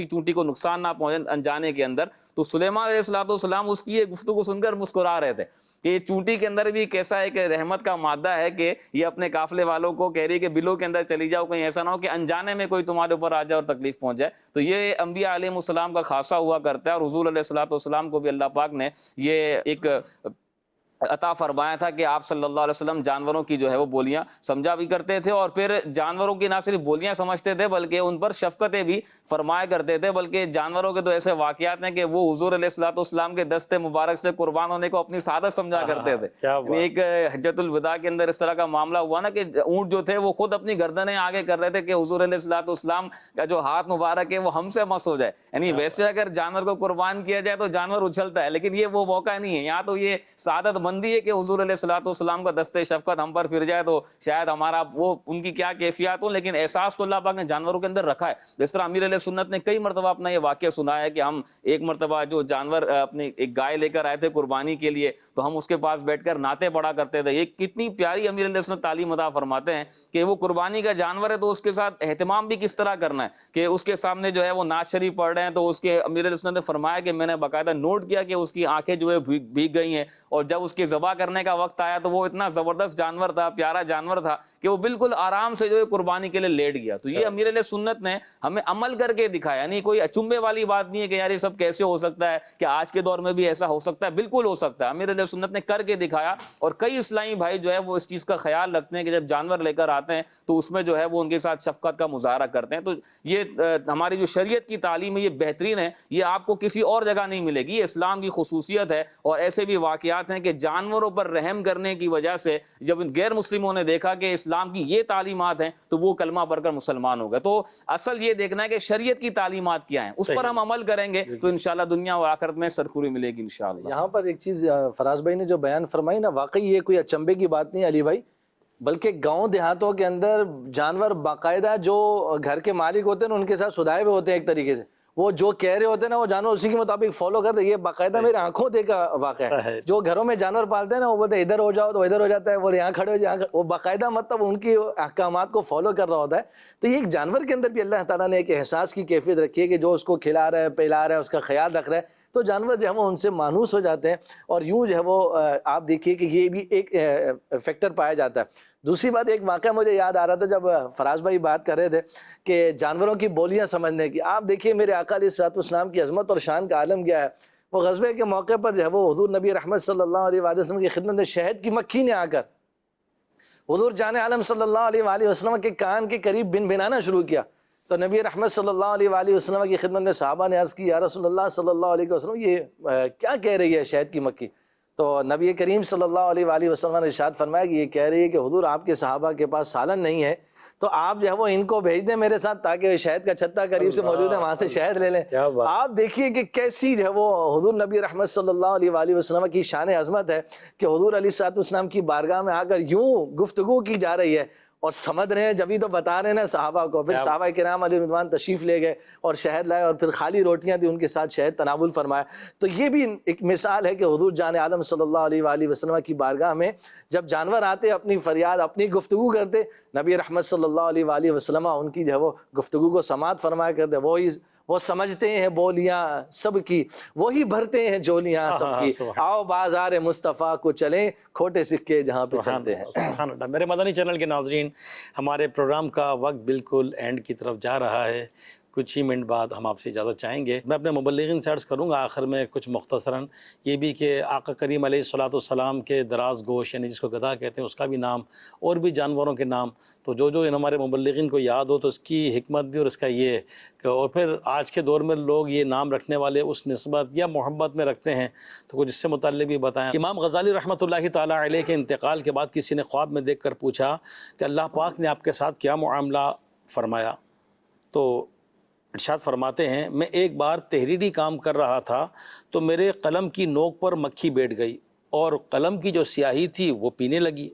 چونٹی کو نقصان نہ پہنچے انجانے کے اندر. تو سلیمان علیہ السلام اس کی یہ گفتگو سن کر مسکرا رہے تھے کہ یہ چونٹی کے اندر بھی کیسا ہے کہ رحمت کا مادہ ہے کہ یہ اپنے قافلے والوں کو کہہ رہی ہے کہ بلوں کے اندر چلی جاؤ، کہیں ایسا نہ ہو کہ انجانے میں کوئی تمہارے اوپر آ جائے اور تکلیف پہنچ جائے. تو یہ انبیاء علیہ السلام کا خاصہ ہوا کرتا ہے، اور حضور علیہ السلام کو بھی اللہ پاک نے یہ ایک عطا فرمایا تھا کہ آپ صلی اللہ علیہ وسلم جانوروں کی جو ہے وہ بولیاں سمجھا بھی کرتے تھے، اور پھر جانوروں کی نہ صرف بولیاں سمجھتے تھے بلکہ ان پر شفقتیں بھی فرمایا کرتے تھے. بلکہ جانوروں کے تو ایسے واقعات ہیں کہ وہ حضور علیہ السلام کے دست مبارک سے قربان ہونے کو اپنی سعادت سمجھا کرتے تھے. یعنی ایک حجۃ الوداع کے اندر اس طرح کا معاملہ ہوا نا کہ اونٹ جو تھے وہ خود اپنی گردنیں آگے کر رہے تھے کہ حضور علیہ السلام کا جو ہاتھ مبارک ہے وہ ہم سے مس ہو جائے. یعنی ویسے اگر جانور کو قربان کیا جائے تو جانور اچھلتا ہے، لیکن یہ وہ موقع نہیں ہے. یہاں تو یہ سعادت مندی ہے کہ حضور علیہ السلام کا دست شفقت ہم پر پھر جائے تو شاید ہمارا وہ ان کی کیا کیفیات ہوں، لیکن احساس تو اللہ پاک نے جانوروں کے اندر رکھا ہے. جس طرح امیر علیہ سنت نے کئی مرتبہ اپنا یہ واقعہ سنایا ہے کہ ہم ایک مرتبہ جو جانور اپنی ایک گائے لے کر آئے تھے قربانی کے لیے، تو ہم اس کے پاس بیٹھ کر نعتیں پڑھا کرتے تھے. یہ کتنی پیاری امیر علیہ سنت تعلیم عطا فرماتے ہیں کہ وہ قربانی کا جانور ہے تو اس کے ساتھ اہتمام بھی کس طرح کرنا ہے کہ اس کے سامنے جو ہے وہ نعت شریف پڑھ رہے ہیں تو اس کے امیر علیہ سنت نے فرمایا کہ میں نے باقاعدہ نوٹ کیا کہ اس کی آنکھیں جو ہے بھیگ گئی ہیں، اور جب اس کے ذبح کرنے کا وقت آیا تو وہ اتنا زبردست جانور تھا، پیارا جانور تھا کہ وہ بالکل آرام سے جو ہے قربانی کے لیے لیٹ گیا. تو یہ امیر علیہ سنت نے ہمیں عمل کر کے دکھایا. یعنی کوئی اچنبے والی بات نہیں ہے کہ یار یہ سب کیسے ہو سکتا ہے، کہ آج کے دور میں بھی ایسا ہو سکتا ہے. بالکل ہو سکتا ہے. امیر علیہ سنت نے کر کے دکھایا، اور کئی اسلامی بھائی جو ہے وہ اس چیز کا خیال رکھتے ہیں کہ جب جانور لے کر آتے ہیں تو اس میں جو ہے وہ ان کے ساتھ شفقت کا مظاہرہ کرتے ہیں. تو یہ ہماری جو شریعت کی تعلیم ہے یہ بہترین ہے، یہ آپ کو کسی اور جگہ نہیں ملے گی. یہ اسلام کی خصوصیت ہے. اور ایسے بھی واقعات ہیں کہ جانوروں پر رحم کرنے کی وجہ سے جب غیر مسلموں نے دیکھا کہ اسلام کی یہ تعلیمات ہیں تو وہ کلمہ پڑھ کر مسلمان ہو گئے. تو اصل یہ دیکھنا ہے کہ شریعت کی تعلیمات کیا ہیں، اس پر ہم عمل کریں گے تو انشاءاللہ دنیا و آخرت میں سرخوری ملے گی انشاءاللہ. یہاں پر ایک چیز فراز بھائی نے جو بیان فرمائی نا، واقعی یہ کوئی اچنبے کی بات نہیں ہے علی بھائی، بلکہ گاؤں دیہاتوں کے اندر جانور باقاعدہ جو گھر کے مالک ہوتے ہیں نا ان کے ساتھ سدائے ہوئے ہوتے ہیں. ایک طریقے سے وہ جو کہہ رہے ہوتے ہیں نا وہ جانور اسی کے مطابق فالو کرتے ہیں. یہ باقاعدہ میرے آنکھوں دیکھا واقعہ ہے. جو گھروں میں جانور پالتے ہیں نا وہ بولتے ہیں ادھر ہو جاؤ تو ادھر ہو جاتا ہے، وہ یہاں کھڑے ہو جائیں، وہ باقاعدہ مطلب ان کی احکامات کو فالو کر رہا ہوتا ہے. تو یہ ایک جانور کے اندر بھی اللہ تعالیٰ نے ایک احساس کی کیفیت رکھی ہے کہ جو اس کو کھلا رہا ہے، پلا رہا ہے، اس کا خیال رکھ رہا ہے، تو جانور جو ہے وہ ان سے مانوس ہو جاتے ہیں. اور یوں جو ہے وہ آپ دیکھیے کہ یہ بھی ایک فیکٹر پایا جاتا ہے. دوسری بات، ایک واقعہ مجھے یاد آ رہا تھا جب فراز بھائی بات کر رہے تھے کہ جانوروں کی بولیاں سمجھنے کی. آپ دیکھیے میرے آقا علیہ السلام کی عظمت اور شان کا عالم کیا ہے. وہ غزوے کے موقع پر جو ہے وہ حضور نبی رحمت صلی اللہ علیہ وآلہ وسلم کی خدمت میں شہد کی مکھی نے آ کر حضور جان عالم صلی اللہ علیہ وآلہ وسلم کے کان کے قریب بن بنانا شروع کیا. تو نبی رحمت صلی اللہ علیہ وآلہ وسلم کی خدمت میں صحابہ نے عرض کی یا رسول اللہ صلی اللہ علیہ وسلم یہ کیا کہہ رہی ہے شہد کی مکھی؟ تو نبی کریم صلی اللہ علیہ وآلہ وسلم نے ارشاد فرمایا کہ یہ کہہ رہی ہے کہ حضور آپ کے صحابہ کے پاس سالن نہیں ہے تو آپ جو ہے وہ ان کو بھیج دیں میرے ساتھ تاکہ شہد کا چھتا قریب سے موجود ہے وہاں سے شہد لے لیں. آپ دیکھیے کہ کیسی جو ہے وہ حضور نبی رحمت صلی اللہ علیہ وآلہ وسلم کی شان عظمت ہے کہ حضور علیہ السلام کی بارگاہ میں آ کر یوں گفتگو کی جا رہی ہے اور سمجھ رہے ہیں جبھی تو بتا رہے ہیں نا صحابہ کو. پھر صحابہ کرام علیہ رضوان تشریف لے گئے اور شہد لائے اور پھر خالی روٹیاں تھیں ان کے ساتھ شہد تناول فرمایا. تو یہ بھی ایک مثال ہے کہ حضور جان عالم صلی اللہ علیہ وآلہ وسلم کی بارگاہ میں جب جانور آتے اپنی فریاد اپنی گفتگو کرتے، نبی رحمت صلی اللہ علیہ وآلہ وسلم ان کی جو ہے وہ گفتگو کو سماعت فرمایا کرتے. وہ سمجھتے ہیں بولیاں سب کی، وہی بھرتے ہیں جولیاں سب کی. آؤ بازار مصطفیٰ کو چلیں، کھوٹے سکے جہاں پہ چلتے ہیں. سبحان اللہ. میرے مدنی چینل کے ناظرین، ہمارے پروگرام کا وقت بالکل اینڈ کی طرف جا رہا ہے. کچھ ہی منٹ بعد ہم آپ سے اجازت چاہیں گے. میں اپنے مبلغین سے عرض کروں گا آخر میں کچھ مختصراً یہ بھی کہ آقا کریم علیہ السلام کے دراز گوشت یعنی جس کو گدھا کہتے ہیں اس کا بھی نام، اور بھی جانوروں کے نام، تو جو ان ہمارے مبلغین کو یاد ہو تو اس کی حکمت بھی اور اس کا یہ کہ، اور پھر آج کے دور میں لوگ یہ نام رکھنے والے اس نسبت یا محبت میں رکھتے ہیں تو کچھ اس سے متعلق بھی بتائیں. امام غزالی رحمۃ اللہ تعالیٰ علیہ کے انتقال کے بعد کسی نے خواب میں دیکھ کر پوچھا کہ اللہ پاک نے آپ کے ساتھ کیا معاملہ فرمایا؟ تو ارشاد فرماتے ہیں میں ایک بار تحریری کام کر رہا تھا تو میرے قلم کی نوک پر مکھی بیٹھ گئی اور قلم کی جو سیاہی تھی وہ پینے لگی.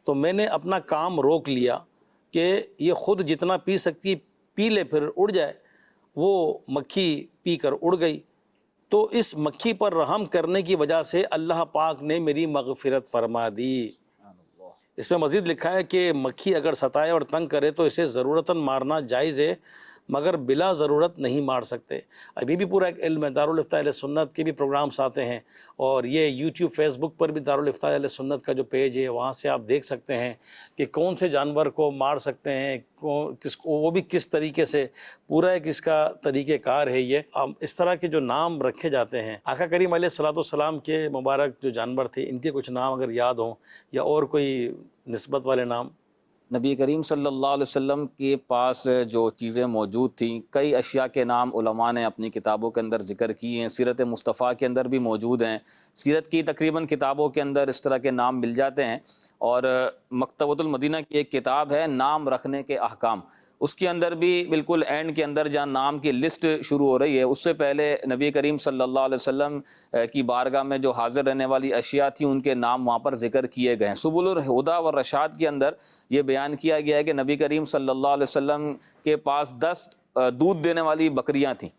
تو میں نے اپنا کام روک لیا کہ یہ خود جتنا پی سکتی پی لے پھر اڑ جائے. وہ مکھی پی کر اڑ گئی. تو اس مکھی پر رحم کرنے کی وجہ سے اللہ پاک نے میری مغفرت فرما دی. اس میں مزید لکھا ہے کہ مکھی اگر ستائے اور تنگ کرے تو اسے ضرورتاً مارنا جائز ہے، مگر بلا ضرورت نہیں مار سکتے۔ ابھی بھی پورا ایک علم ہے، دارالفتاء اہل سنت کے بھی پروگرامز آتے ہیں، اور یہ یوٹیوب فیس بک پر بھی دارالفتاء اہل سنت کا جو پیج ہے وہاں سے آپ دیکھ سکتے ہیں کہ کون سے جانور کو مار سکتے ہیں، کس کو، وہ بھی کس طریقے سے، پورا ایک اس کا طریقہ کار ہے یہ۔ اس طرح کے جو نام رکھے جاتے ہیں، آقا کریم علیہ الصلوۃ والسلام کے مبارک جو جانور تھے، ان کے کچھ نام اگر یاد ہوں یا اور کوئی نسبت والے نام۔ نبی کریم صلی اللہ علیہ وسلم کے پاس جو چیزیں موجود تھیں، کئی اشیاء کے نام علماء نے اپنی کتابوں کے اندر ذکر کیے ہیں، سیرت مصطفیٰ کے اندر بھی موجود ہیں، سیرت کی تقریباً کتابوں کے اندر اس طرح کے نام مل جاتے ہیں۔ اور مکتبۃ المدینہ کی ایک کتاب ہے نام رکھنے کے احکام، اس کے اندر بھی بالکل اینڈ کے اندر جہاں نام کی لسٹ شروع ہو رہی ہے، اس سے پہلے نبی کریم صلی اللہ علیہ وسلم کی بارگاہ میں جو حاضر رہنے والی اشیاء تھیں ان کے نام وہاں پر ذکر کیے گئے ہیں۔ سبل الہدیٰ والرشاد کے اندر یہ بیان کیا گیا ہے کہ نبی کریم صلی اللہ علیہ وسلم کے پاس 10 دودھ دینے والی بکریاں تھیں،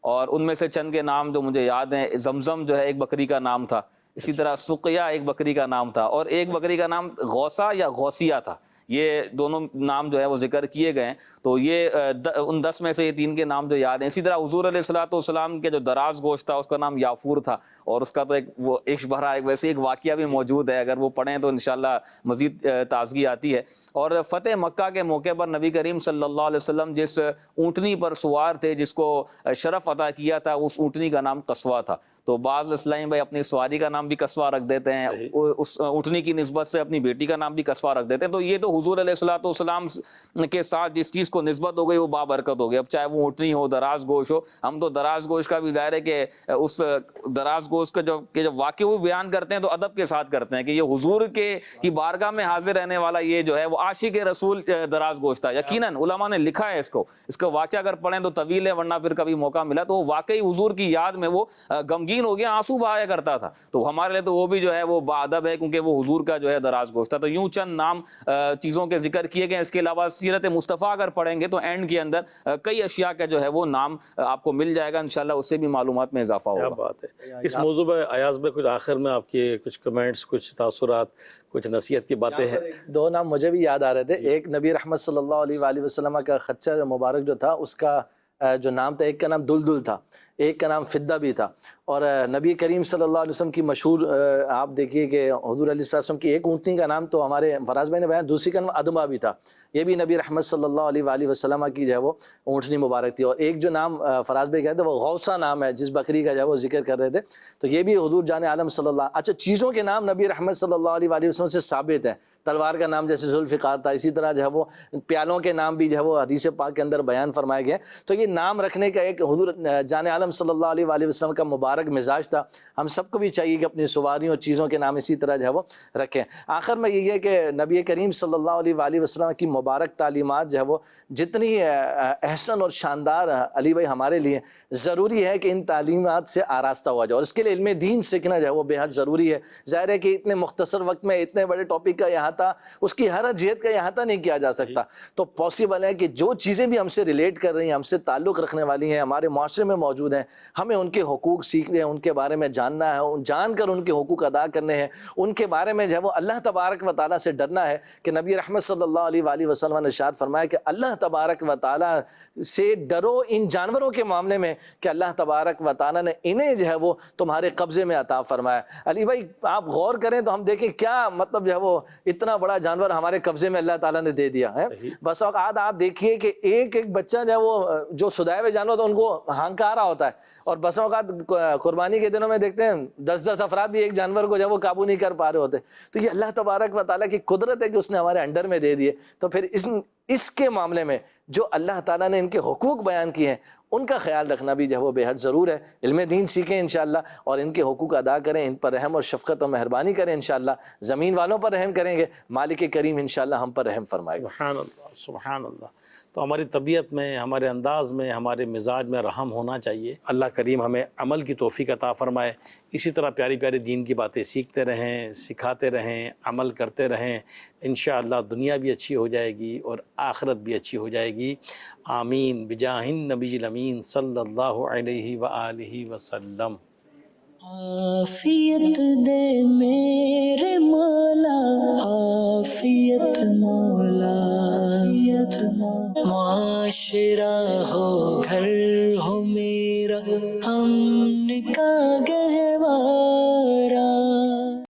اور ان میں سے چند کے نام جو مجھے یاد ہیں، زمزم جو ہے ایک بکری کا نام تھا، اسی طرح سقیہ ایک بکری کا نام تھا، اور ایک بکری کا نام غوثہ یا غوثیہ تھا۔ یہ دونوں نام جو ہے وہ ذکر کیے گئے ہیں، تو یہ ان 10 میں سے یہ 3 کے نام جو یاد ہیں۔ اسی طرح حضور علیہ الصلوۃ والسلام کے جو دراز گوشت تھا اس کا نام یافور تھا، اور اس کا تو ایک وہ عشق بھرا ویسے ایک واقعہ بھی موجود ہے، اگر وہ پڑھیں تو انشاءاللہ مزید تازگی آتی ہے۔ اور فتح مکہ کے موقع پر نبی کریم صلی اللہ علیہ وسلم جس اونٹنی پر سوار تھے، جس کو شرف عطا کیا تھا، اس اونٹنی کا نام قصوہ تھا۔ تو بعض اسلامی بھائی اپنی سواری کا نام بھی قصوہ رکھ دیتے ہیں، اس اونٹنی کی نسبت سے اپنی بیٹی کا نام بھی قصوہ رکھ دیتے ہیں۔ تو یہ تو حضور علیہ الصلوۃ والسلام کے ساتھ جس چیز کو نسبت ہو گئی وہ بابرکت ہو گئی، اب چاہے وہ اونٹنی ہو، دراز گوشت ہو۔ ہم تو دراز گوشت کا بھی ظاہر ہے کہ اس دراز گوشت کا جب واقعہ وہ بیان کرتے ہیں تو ادب کے ساتھ کرتے ہیں کہ یہ حضور کی بارگاہ میں حاضر رہنے والا یہ جو ہے وہ عاشق رسول دراز گوشت تھا۔ یقیناً علماء نے لکھا ہے اس کا واقعہ اگر پڑھیں تو طویل ہے، ورنہ پھر کبھی موقع ملا تو واقعی حضور کی یاد میں وہ غمگین ہو گیا، آنسو بہایا کرتا تھا۔ تو ہمارے لیے تو وہ بھی جو ہے وہ باادب ہے، کیونکہ وہ حضور کا جو ہے دراز گوشت تھا۔ تو یوں چند نام چیزوں کے ذکر کیے گئے۔ اس کے علاوہ سیرت مصطفیٰ اگر پڑھیں گے تو اینڈ کے اندر کئی اشیاء کا جو ہے وہ نام آپ کو مل جائے گا، انشاءاللہ اس سے بھی معلومات میں اضافہ ہوگا۔ کیا بات ہے۔ اس موضوع پہ ایاز میں کچھ آخر میں آپ کے کچھ کمنٹس، کچھ تاثرات، کچھ نصیحت کی باتیں ہیں؟ 2 نام مجھے بھی یاد آ رہے تھے۔ ایک نبی رحمت صلی اللہ علیہ وآلہ وسلم کا خچر مبارک جو تھا، اس کا جو نام تھا، ایک کا نام دلدل تھا، ایک کا نام فدہ بھی تھا۔ اور نبی کریم صلی اللہ علیہ وسلم کی مشہور آپ دیکھیے کہ حضور علیہ السلام کی ایک اونٹنی کا نام تو ہمارے فراز بھائی نے بیان، دوسری کا نام ادما بھی تھا، یہ بھی نبی رحمت صلی اللہ علیہ وآلہ وسلم کی جو ہے وہ اونٹنی مبارک تھی۔ اور ایک جو نام فراز بھائی کہتے ہیں وہ غوثہ نام ہے، جس بکری کا جو ہے وہ ذکر کر رہے تھے، تو یہ بھی حضور جان عالم صلی اللہ۔ اچھا، چیزوں کے نام نبی رحمت صلی اللہ علیہ وآلہ وسلم سے ثابت ہیں۔ تلوار کا نام جیسے ذوالفقار تھا، اسی طرح جو ہے وہ پیالوں کے نام بھی جو ہے وہ حدیث پاک کے اندر بیان فرمائے گئے۔ تو یہ نام رکھنے کا ایک حضور جان عالم صلی اللہ علیہ وآلہ وسلم کا مبارک مزاج تھا۔ ہم سب کو بھی چاہیے کہ اپنی سواریوں اور چیزوں کے نام اسی طرح جو ہے وہ رکھیں۔ آخر میں یہ ہے کہ نبی کریم صلی اللہ علیہ وآلہ وسلم کی مبارک تعلیمات جو ہے وہ جتنی احسن اور شاندار علی بھائی ہمارے لیے ضروری ہے کہ ان تعلیمات سے آراستہ ہوا جائے، اور اس کے لیے علم دین سیکھنا جو ہے وہ بے حد ضروری ہے۔ ظاہر ہے کہ اتنے مختصر وقت میں اتنے بڑے ٹاپک کا احاطہ، اس کی ہر جہت کا احاطہ نہیں کیا جا سکتا، تو پاسبل ہے کہ جو چیزیں بھی ہم سے ریلیٹ کر رہی ہیں، ہم سے تعلق رکھنے والی ہیں، ہمارے معاشرے میں موجود ہیں، ہمیں ان کے حقوق سیکھنے ہیں، ان کے بارے میں جاننا ہے، جان کر ان کے حقوق ادا کرنے ہیں، ان کے بارے میں جو ہے وہ اللہ تبارک و تعالیٰ سے ڈرنا ہے کہ نبی رحمت صلی اللہ علیہ وآلہ وسلم نے ارشاد فرمایا کہ اللہ تبارک و تعالیٰ سے ڈرو ان جانوروں کے معاملے میں کہ اللہ تبارک و تعالیٰ نے انہیں جو ہے وہ تمہارے قبضے میں عطا فرمایا۔ علی بھائی آپ غور کریں تو ہم دیکھیں کیا مطلب جو ہے وہ اتنا بڑا جانور ہمارے قبضے میں اللہ تعالیٰ نے دے دیا ہے۔ بس اوقات آپ دیکھیے کہ ایک ایک بچہ جو ہے وہ جو سدائے ہوئے جانور ہوتا ہے ان کو ہانکا رہا ہوتا ہے، اور بس اوقات قربانی کے دنوں میں دیکھتے ہیں 10 افراد بھی ایک جانور کو جو ہے وہ قابو نہیں کر پا رہے ہوتے۔ تو یہ اللہ تبارک و تعالیٰ کی قدرت ہے کہ اس نے ہمارے انڈر میں دے دیے۔ تو پھر اس کے معاملے میں جو اللہ تعالیٰ نے ان کے حقوق بیان کیے ہیں ان کا خیال رکھنا بھی جو ہے وہ بے حد ضرور ہے۔ علم دین سیکھیں انشاءاللہ، اور ان کے حقوق ادا کریں، ان پر رحم اور شفقت اور مہربانی کریں انشاءاللہ۔ زمین والوں پر رحم کریں گے، مالک کریم انشاءاللہ ہم پر رحم فرمائے گا۔ سبحان اللہ، سبحان اللہ۔ تو ہماری طبیعت میں، ہمارے انداز میں، ہمارے مزاج میں رحم ہونا چاہیے۔ اللہ کریم ہمیں عمل کی توفیق عطا فرمائے۔ اسی طرح پیاری پیاری دین کی باتیں سیکھتے رہیں، سکھاتے رہیں، عمل کرتے رہیں، انشاءاللہ دنیا بھی اچھی ہو جائے گی اور آخرت بھی اچھی ہو جائے گی۔ آمین بجاہ النبی الامین صلی اللہ علیہ وآلہ وسلم۔ عافیت دے میرے مولا، عافیت معاشرہ ہو گھر ہو میرا امن کا گہوارہ